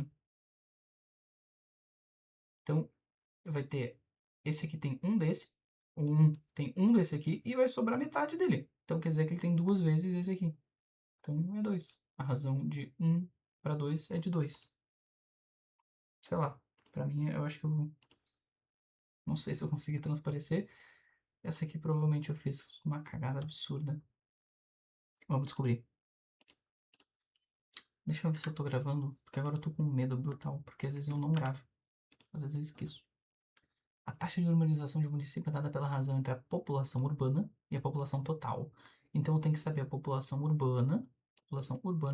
Então, vai ter, esse aqui tem um desse, o 1 tem um desse aqui, e vai sobrar metade dele. Então, quer dizer que ele tem duas vezes esse aqui. Então, é 2. A razão de 1 para 2 é de 2. Sei lá, pra mim, eu acho que eu não sei se eu consegui transparecer. Essa aqui provavelmente eu fiz uma cagada absurda. Vamos descobrir. Deixa eu ver se eu tô gravando, porque agora eu tô com medo brutal, porque às vezes eu não gravo. Às vezes eu esqueço. A taxa de urbanização de um município é dada pela razão entre a população urbana e a população total. Então eu tenho que saber a população urbana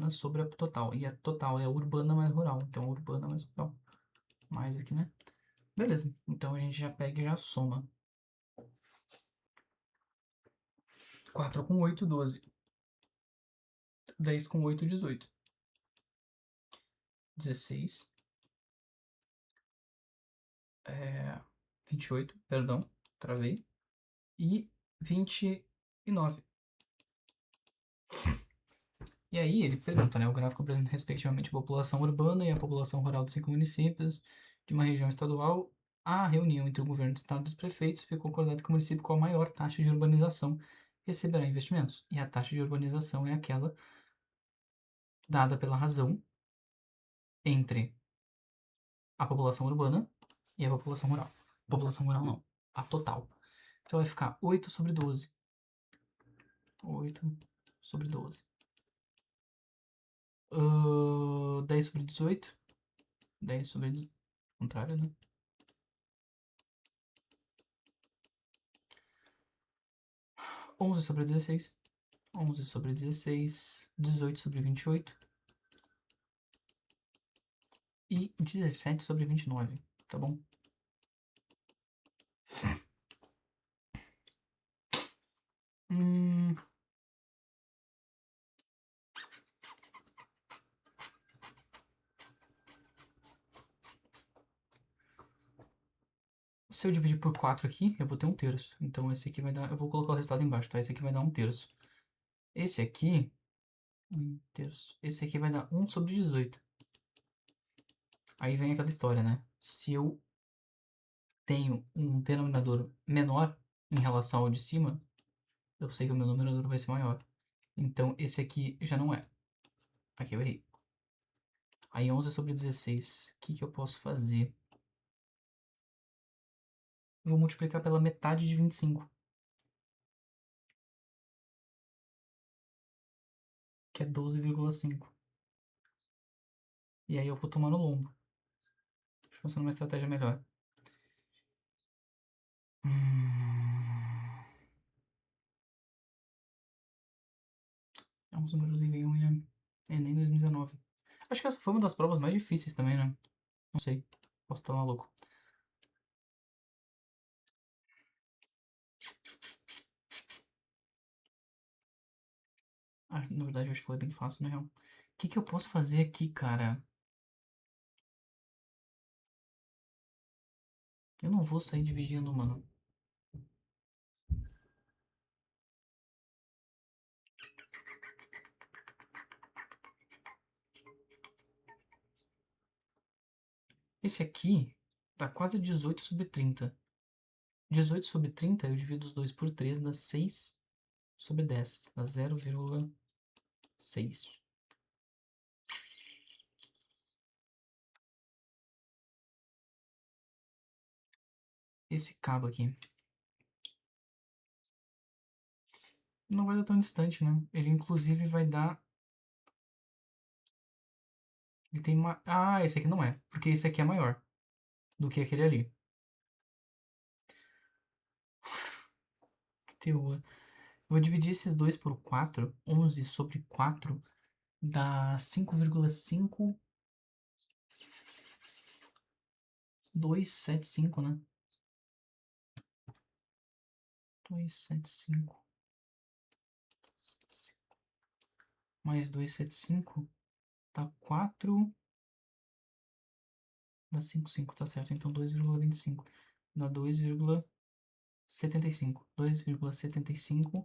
sobre a total. E a total é a urbana mais rural. Então a urbana mais rural. Mais aqui, né? Beleza. Então a gente já pega e já soma. 4 com 8, 12. 10 com 8, 18. 16. 28, perdão. Travei. E 29. E aí ele pergunta, né? O gráfico apresenta respectivamente a população urbana e a população rural de 5 municípios de uma região estadual. A reunião entre o governo do estado e os prefeitos ficou concordado que o município com a maior taxa de urbanização receberá investimentos. E a taxa de urbanização é aquela dada pela razão entre a população urbana e a população rural. População rural não, a total. Então vai ficar 8 sobre 12. 8 sobre 12. 10 sobre 18. 10 sobre 18. Contrário, né? 11 sobre 16. 11 sobre 16. 18 sobre 28. E 17 sobre 29. Tá bom? Se eu dividir por 4 aqui, eu vou ter 1/3. Então esse aqui vai dar... Eu vou colocar o resultado embaixo, tá? Esse aqui vai dar 1/3. Esse aqui... 1/3. Esse aqui vai dar 1 sobre 18. Aí vem aquela história, né? Se eu tenho um denominador menor em relação ao de cima, eu sei que o meu numerador vai ser maior. Então esse aqui já não é. Aqui eu errei. Aí 11 sobre 16. O que eu posso fazer? Eu vou multiplicar pela metade de 25. Que é 12,5. E aí eu vou tomar no lombo. Deixa eu pensar numa estratégia melhor. É uns números em né? Nem 2019. Acho que essa foi uma das provas mais difíceis também, né? Não sei. Posso estar maluco. Ah, na verdade, eu acho que ela é bem fácil, na real. O que eu posso fazer aqui, cara? Eu não vou sair dividindo, mano. Esse aqui dá quase 18 sobre 30. 18 sobre 30, eu divido os dois por 3, dá 6 sobre 10. Dá 0,6. Esse cabo aqui. Não vai dar tão distante, né? Ele, inclusive, vai dar... Ele tem uma... Ah, esse aqui não é. Porque esse aqui é maior do que aquele ali. Que terror. Vou dividir esses dois por 4. 11 sobre 4 dá 5,5... 275, né? 275 mais 275 dá 4. Dá 5,5, tá certo. Então 2,25 dá 2,75. 2,75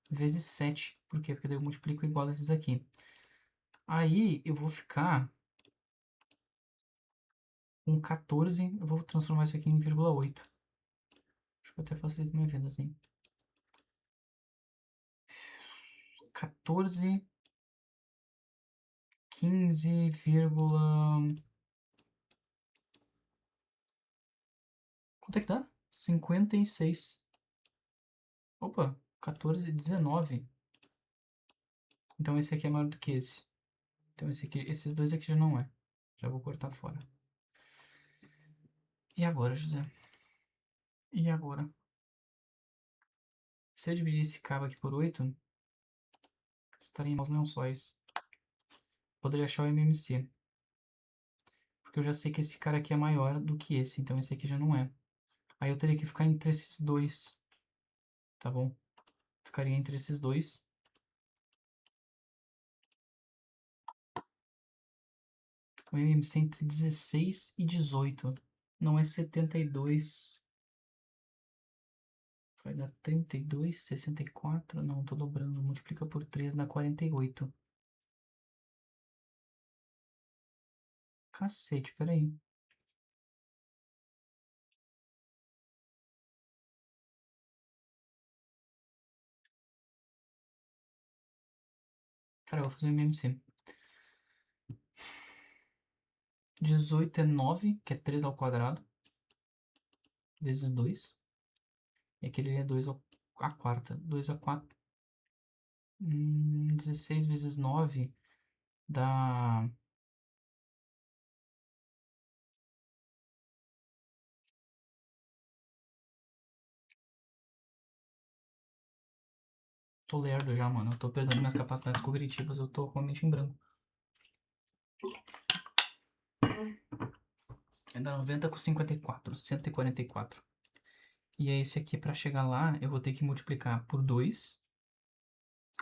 vezes 7. Por quê? Porque daí eu multiplico igual a esses aqui. Aí eu vou ficar com 14. Eu vou transformar isso aqui em 0,8. Acho que eu até facilito minha vida assim. 14, 15, quanto é que dá? 56. Opa, 14, 19. Então esse aqui é maior do que esse. Então esses dois aqui já não é. Já vou cortar fora. E agora, José? E agora? Se eu dividir esse cabo aqui por 8, estaria em maus lençóis. Poderia achar o MMC. Porque eu já sei que esse cara aqui é maior do que esse, então esse aqui já não é. Aí eu teria que ficar entre esses dois. Tá bom? Ficaria entre esses dois. O MMC entre 16 e 18. Não é 72. Vai dar 32, 64. Não, tô dobrando. Multiplica por 3 dá 48. Cacete, peraí. Cara, eu vou fazer um MMC. 18 é 9, que é 3 ao quadrado. Vezes 2. E aquele é 2 à quarta. 2 a 4. 16 vezes 9 dá... Tô lerdo já, mano. Eu tô perdendo minhas capacidades cognitivas. Eu tô com a mente em branco. Dá 90 com 54. 144. E aí esse aqui, pra chegar lá, eu vou ter que multiplicar por 2.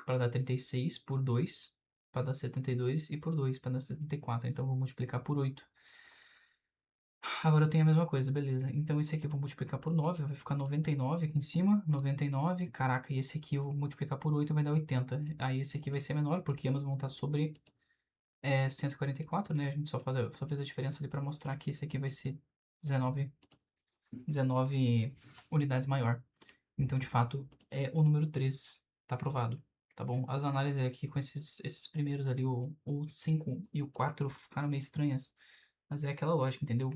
Pra dar 36. Por 2. Pra dar 72. E por 2. Pra dar 74. Então eu vou multiplicar por 8. Agora eu tenho a mesma coisa, beleza. Então esse aqui eu vou multiplicar por 9, vai ficar 99 aqui em cima, 99, caraca, e esse aqui eu vou multiplicar por 8, vai dar 80. Aí esse aqui vai ser menor, porque ambos vão estar sobre 144, né? A gente só fez a diferença ali pra mostrar que esse aqui vai ser 19 unidades maior. Então, de fato, o número 3 tá aprovado, tá bom? As análises aqui com esses primeiros ali, o 5 e o 4 ficaram meio estranhas, mas é aquela lógica, entendeu?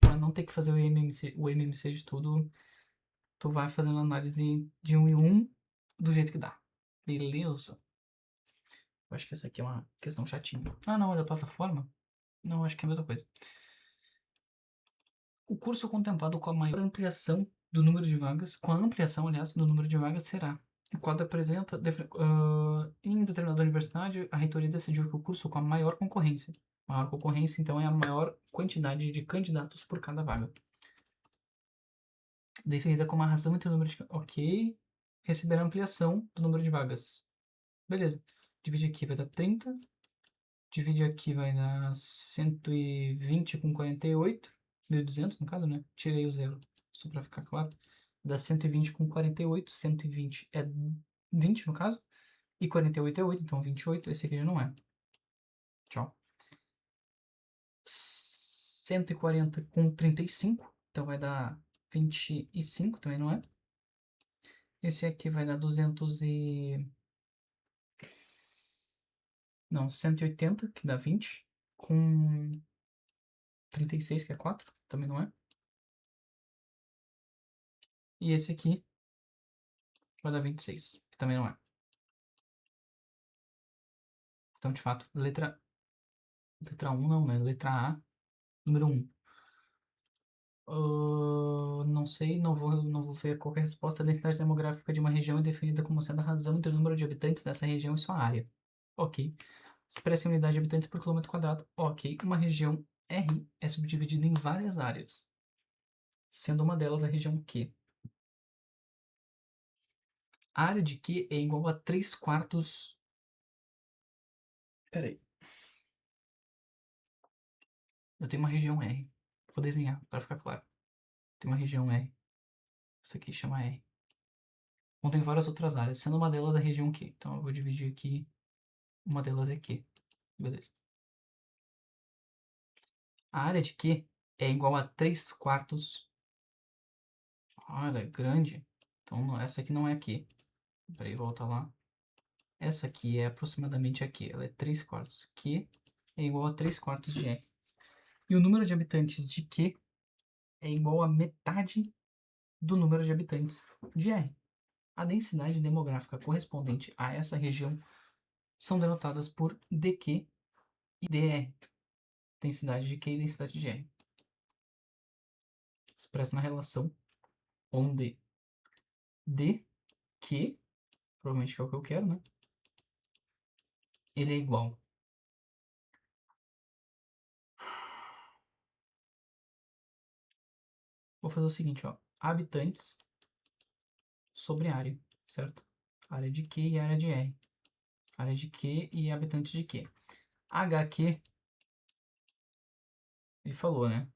Pra não ter que fazer o MMC de tudo, tu vai fazendo análise de 1 em 1 do jeito que dá. Beleza? Eu acho que essa aqui é uma questão chatinha. Ah, não, é da plataforma? Não, acho que é a mesma coisa. O curso contemplado com a maior ampliação do número de vagas, com a ampliação, aliás, do número de vagas será. O quadro apresenta, em determinada universidade, a reitoria decidiu que o curso com a maior concorrência. Maior concorrência, então, é a maior quantidade de candidatos por cada vaga. Definida como a razão entre o número de... Ok. Receberá ampliação do número de vagas. Beleza. Divide aqui vai dar 30. Divide aqui vai dar 120 com 48. 1.200 no caso, né? Tirei o zero, só pra ficar claro. Dá 120 com 48. 120 é 20 no caso. E 48 é 8, então 28. Esse aqui já não é. Tchau. 140 com 35. Então vai dar 25, também não é. Esse aqui vai dar 200 e... Não, 180, que dá 20. Com 36, que é 4, também não é. E esse aqui vai dar 26, que também não é. Então, de fato, letra 1 não, né? Letra A, número 1. Não sei, não vou ver qual é a resposta. A densidade demográfica de uma região é definida como sendo a razão entre o número de habitantes dessa região e sua área. Ok. Expressa em unidade de habitantes por quilômetro quadrado. Ok. Uma região R é subdividida em várias áreas, sendo uma delas a região Q. A área de Q é igual a 3 quartos... Peraí. Eu tenho uma região R. Vou desenhar para ficar claro. Tem uma região R. Essa aqui chama R. Então tem várias outras áreas, sendo uma delas a região Q. Então eu vou dividir aqui. Uma delas é Q. Beleza. A área de Q é igual a 3 quartos. Olha, é grande. Então essa aqui não é Q. Peraí, volta lá. Essa aqui é aproximadamente a Q. Ela é 3 quartos. Q é igual a 3 quartos de R. E o número de habitantes de Q é igual a metade do número de habitantes de R. A densidade demográfica correspondente a essa região são denotadas por dQ e dR. Densidade de Q e densidade de R. Expressa na relação onde dQ, provavelmente que é o que eu quero, né? Ele é igual. Vou fazer o seguinte, ó. Habitantes sobre área, certo? Área de Q e área de R. Área de Q e habitantes de Q. HQ, ele falou, né?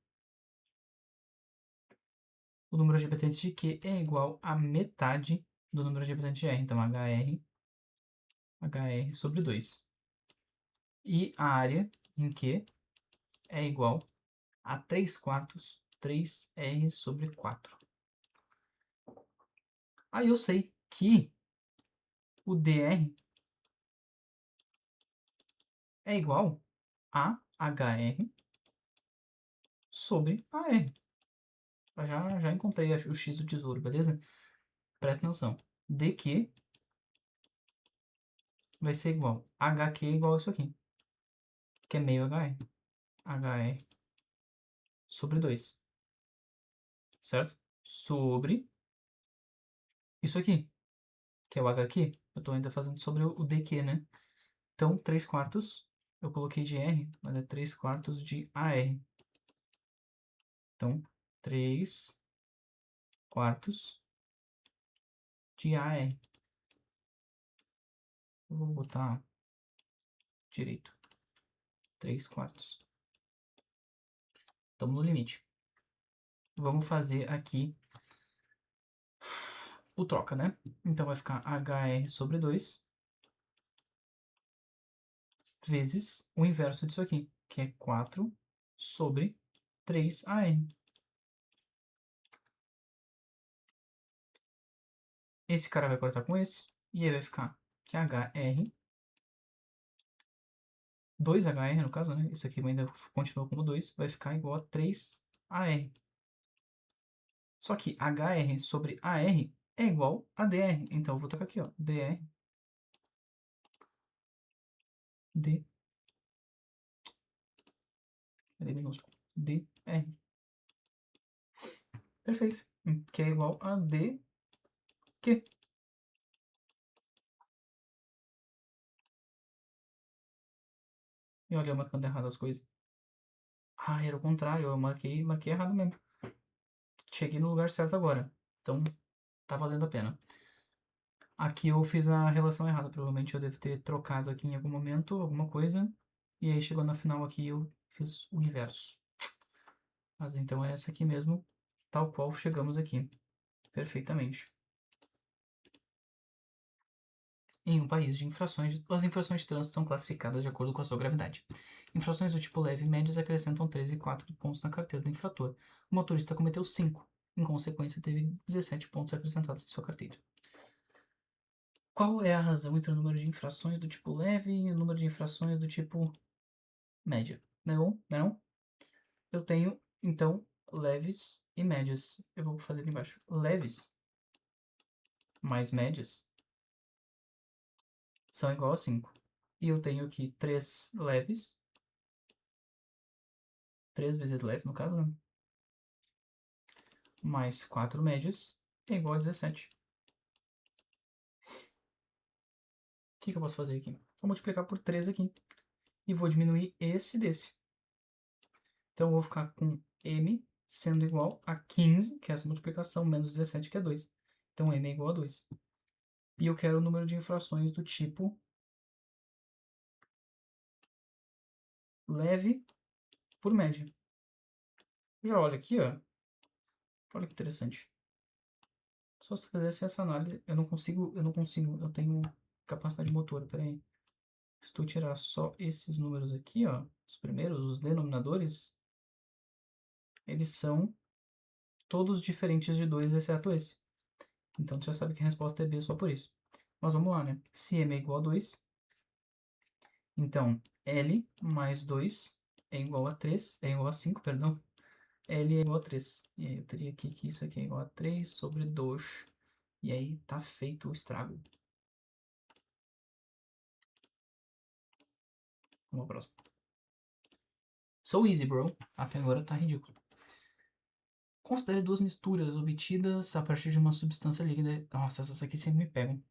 O número de habitantes de Q é igual a metade do número de habitantes de R. Então, HR sobre 2. E a área em Q é igual a 3/4, 3R sobre 4. Aí eu sei que o DR é igual a HR sobre AR. Eu já encontrei o X do tesouro, beleza? Presta atenção. DQ vai ser igual a HQ igual a isso aqui, que é meio HR. HR sobre 2, certo? Sobre isso aqui, que é o HQ. Eu tô ainda fazendo sobre o DQ, né? Então, 3/4, eu coloquei de R, mas é 3/4 de AR. Então, 3/4 de AR. Eu vou botar direito. 3/4. Estamos no limite. Vamos fazer aqui o troca, né? Então, vai ficar HR sobre 2 vezes o inverso disso aqui, que é 4 sobre 3AR. Esse cara vai cortar com esse, e aí vai ficar que HR, 2HR no caso, né? Isso aqui ainda continua como 2, vai ficar igual a 3AR. Só que HR sobre AR é igual a DR. Então eu vou trocar aqui, ó. DR. D. DR. Perfeito. Que é igual a DQ. E olha eu marcando errado as coisas. Ah, era o contrário. Eu marquei errado mesmo. Cheguei no lugar certo agora. Então, tá valendo a pena. Aqui eu fiz a relação errada. Provavelmente eu devo ter trocado aqui em algum momento alguma coisa. E aí chegou na final aqui eu fiz o inverso. Mas então é essa aqui mesmo, tal qual chegamos aqui. Perfeitamente. Em um país de infrações, as infrações de trânsito são classificadas de acordo com a sua gravidade. Infrações do tipo leve e médias acrescentam 13 e 4 pontos na carteira do infrator. O motorista cometeu 5. Em consequência, teve 17 pontos acrescentados em sua carteira. Qual é a razão entre o número de infrações do tipo leve e o número de infrações do tipo média? Não é bom? Não é não? Eu tenho, então, leves e médias. Eu vou fazer aqui embaixo. Leves mais médias são igual a 5. E eu tenho aqui 3 leves. 3 vezes leve, no caso, né? Mais 4 médias é igual a 17. O que eu posso fazer aqui? Vou multiplicar por 3 aqui. E vou diminuir esse desse. Então eu vou ficar com m sendo igual a 15, que é essa multiplicação, menos 17, que é 2. Então m é igual a 2. E eu quero o número de infrações do tipo leve por média. Já olha aqui, ó. Olha que interessante. Só se tu fizesse essa análise, eu não consigo, eu tenho capacidade motora, peraí. Se tu tirar só esses números aqui, ó, os primeiros, os denominadores, eles são todos diferentes de 2, exceto esse. Então tu já sabe que a resposta é B só por isso. Mas vamos lá, né? Se M é igual a 2, então L mais 2 é igual a 3, é igual a 5, perdão. L é igual a 3. E aí eu teria aqui que isso aqui é igual a 3 sobre 2. E aí tá feito o estrago. Vamos ao próximo. So easy, bro. Até agora tá ridículo. Considere duas misturas obtidas a partir de uma substância líquida. Nossa, essas aqui sempre me pegam.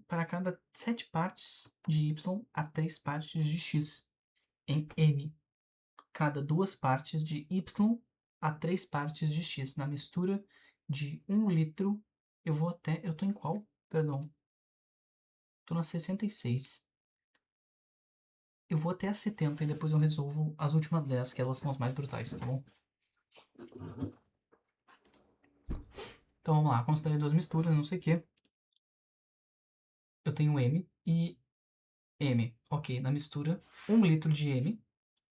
Para cada 7 partes de Y há 3 partes de X. Em M, cada 2 partes de Y há 3 partes de X. Na mistura de 1 litro, eu vou até... Eu tô em qual? Perdão. Tô na 66. Eu vou até a 70 e depois eu resolvo as últimas 10, que elas são as mais brutais, tá bom? Então vamos lá, considerei duas misturas, não sei o que. Eu tenho M e M. Ok, na mistura, 1 litro de M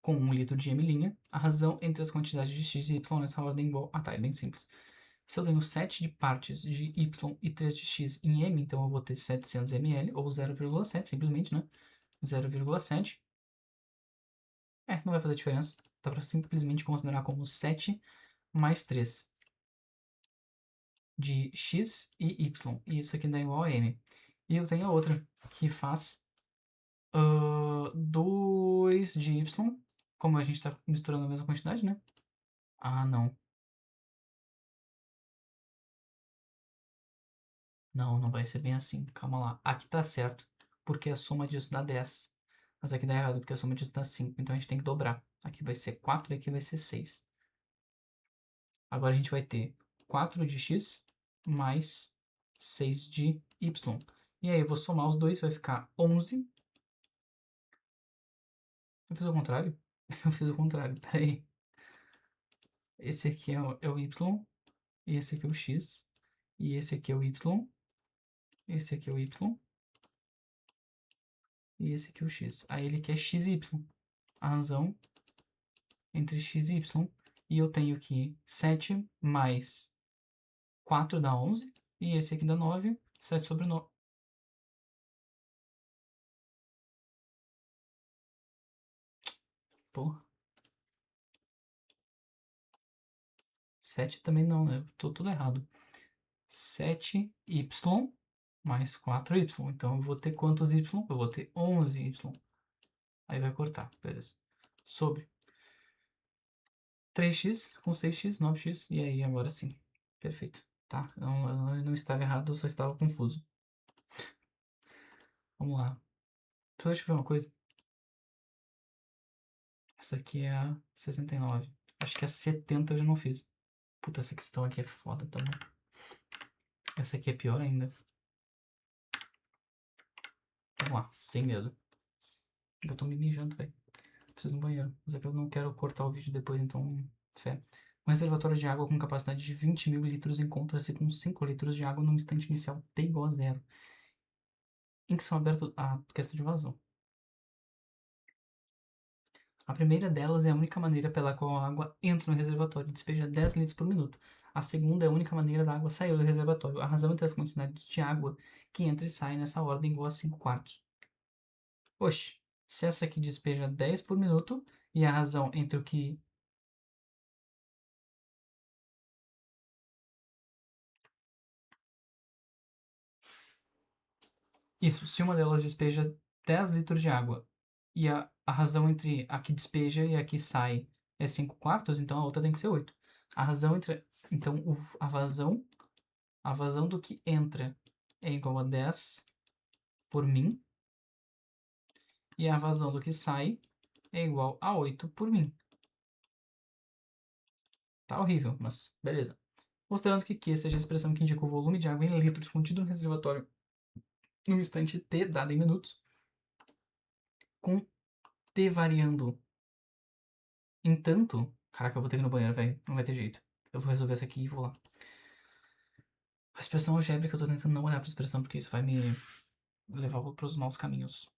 com 1 litro de M'. A razão entre as quantidades de X e Y nessa ordem é igual... Ah tá, é bem simples. Se eu tenho 7 de partes de Y e 3 de X em M, então eu vou ter 700 ml, ou 0,7, simplesmente, né? 0,7. Não vai fazer diferença. Dá pra simplesmente considerar como 7 mais 3 de X e Y. E isso aqui dá igual a M. E eu tenho a outra, que faz 2 de Y, como a gente está misturando a mesma quantidade, né? Ah, não. Não, não vai ser bem assim. Calma lá. Aqui tá certo, porque a soma disso dá 10. Mas aqui dá errado, porque a soma disso dá 5. Então a gente tem que dobrar. Aqui vai ser 4 e aqui vai ser 6. Agora a gente vai ter 4 de X mais 6 de Y. E aí eu vou somar os dois, vai ficar 11. Eu fiz o contrário? Eu fiz o contrário, peraí. Esse aqui é o Y, e esse aqui é o X, e esse aqui é o Y, esse aqui é o Y, e esse aqui é o X. Aí ele quer X e Y. A razão entre X e Y. E eu tenho aqui 7 mais 4 dá 11, e esse aqui dá 9, 7 sobre 9. Porra. 7 também não, né? Tô tudo errado. 7y mais 4y. Então eu vou ter quantos y? Eu vou ter 11y. Aí vai cortar, beleza. Sobre 3x com 6x, 9x. E aí, agora sim. Perfeito. Tá, eu não estava errado, eu só estava confuso. Vamos lá. Só deixa eu ver uma coisa. Essa aqui é a 69. Acho que a 70 eu já não fiz. Puta, essa questão aqui é foda, tá bom? Essa aqui é pior ainda. Vamos lá, sem medo. Eu tô me mijando, velho. Preciso ir no banheiro. Mas é que eu não quero cortar o vídeo depois, então... Fé. Um reservatório de água com capacidade de 20 mil litros encontra-se com 5 litros de água no instante inicial T igual a 0. Em que são abertos... a questão de vazão. A primeira delas é a única maneira pela qual a água entra no reservatório e despeja 10 litros por minuto. A segunda é a única maneira da água sair do reservatório. A razão entre as quantidades de água que entra e sai nessa ordem é igual a 5 quartos. Oxe, se essa aqui despeja 10 por minuto e a razão entre o que... Isso, se uma delas despeja 10 litros de água e a razão entre a que despeja e a que sai é 5 quartos, então a outra tem que ser 8. A razão entre... Então, a vazão do que entra é igual a 10 por mim. E a vazão do que sai é igual a 8 por mim. Tá horrível, mas beleza. Mostrando que Q seja a expressão que indica o volume de água em litros contido no reservatório no instante T, dado em minutos, com T variando em tanto... Caraca, eu vou ter que ir no banheiro, velho. Não vai ter jeito. Eu vou resolver essa aqui e vou lá. A expressão algébrica, eu tô tentando não olhar pra expressão, porque isso vai me levar pros maus caminhos.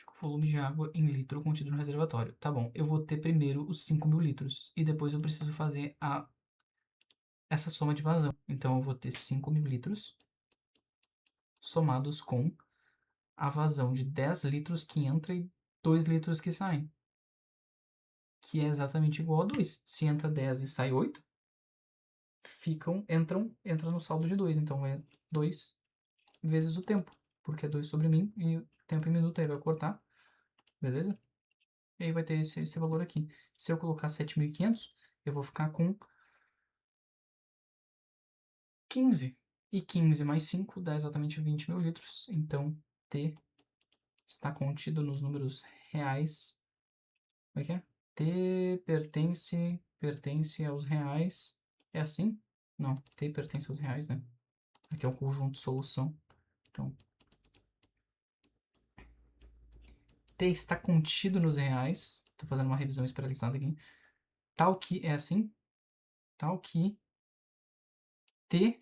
O volume de água em litro contido no reservatório. Tá bom, eu vou ter primeiro os 5 mil litros. E depois eu preciso fazer essa soma de vazão. Então eu vou ter 5 mil litros somados com a vazão de 10 litros que entra e 2 litros que saem. Que é exatamente igual a 2. Se entra 10 e sai 8, entra no saldo de 2. Então é 2 vezes o tempo. Porque é 2 sobre mim e tempo em minuto, aí vai cortar, beleza? E aí vai ter esse valor aqui. Se eu colocar 7.500, eu vou ficar com 15. E 15 mais 5 dá exatamente 20 mil litros. Então, T está contido nos números reais. Como é que é? T pertence aos reais. É assim? Não, T pertence aos reais, né? Aqui é o conjunto solução. Então, T está contido nos reais. Estou fazendo uma revisão esperalizada aqui. Tal que é assim. Tal que T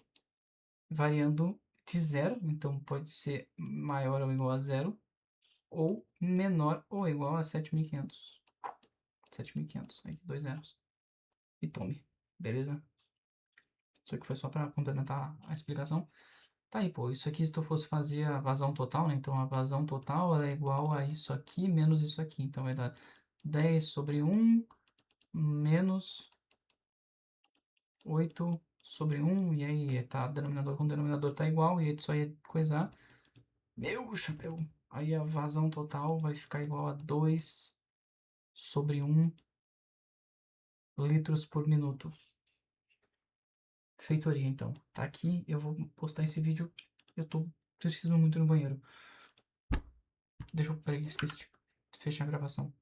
variando de zero. Então, pode ser maior ou igual a zero. Ou menor ou igual a 7.500. 7.500. Aqui, 2 zeros. E tome. Beleza? Isso aqui foi só para complementar a explicação. Tá aí, pô, isso aqui se tu fosse fazer a vazão total, né? Então a vazão total ela é igual a isso aqui menos isso aqui. Então vai dar 10 sobre 1 menos 8 sobre 1. E aí tá denominador com denominador tá igual. E aí tu só ia coisar. Meu chapéu! Aí a vazão total vai ficar igual a 2 sobre 1 litros por minuto. Feitoria, então. Tá aqui, eu vou postar esse vídeo. Eu tô precisando muito no banheiro. Deixa eu. Peraí, esqueci de fechar a gravação.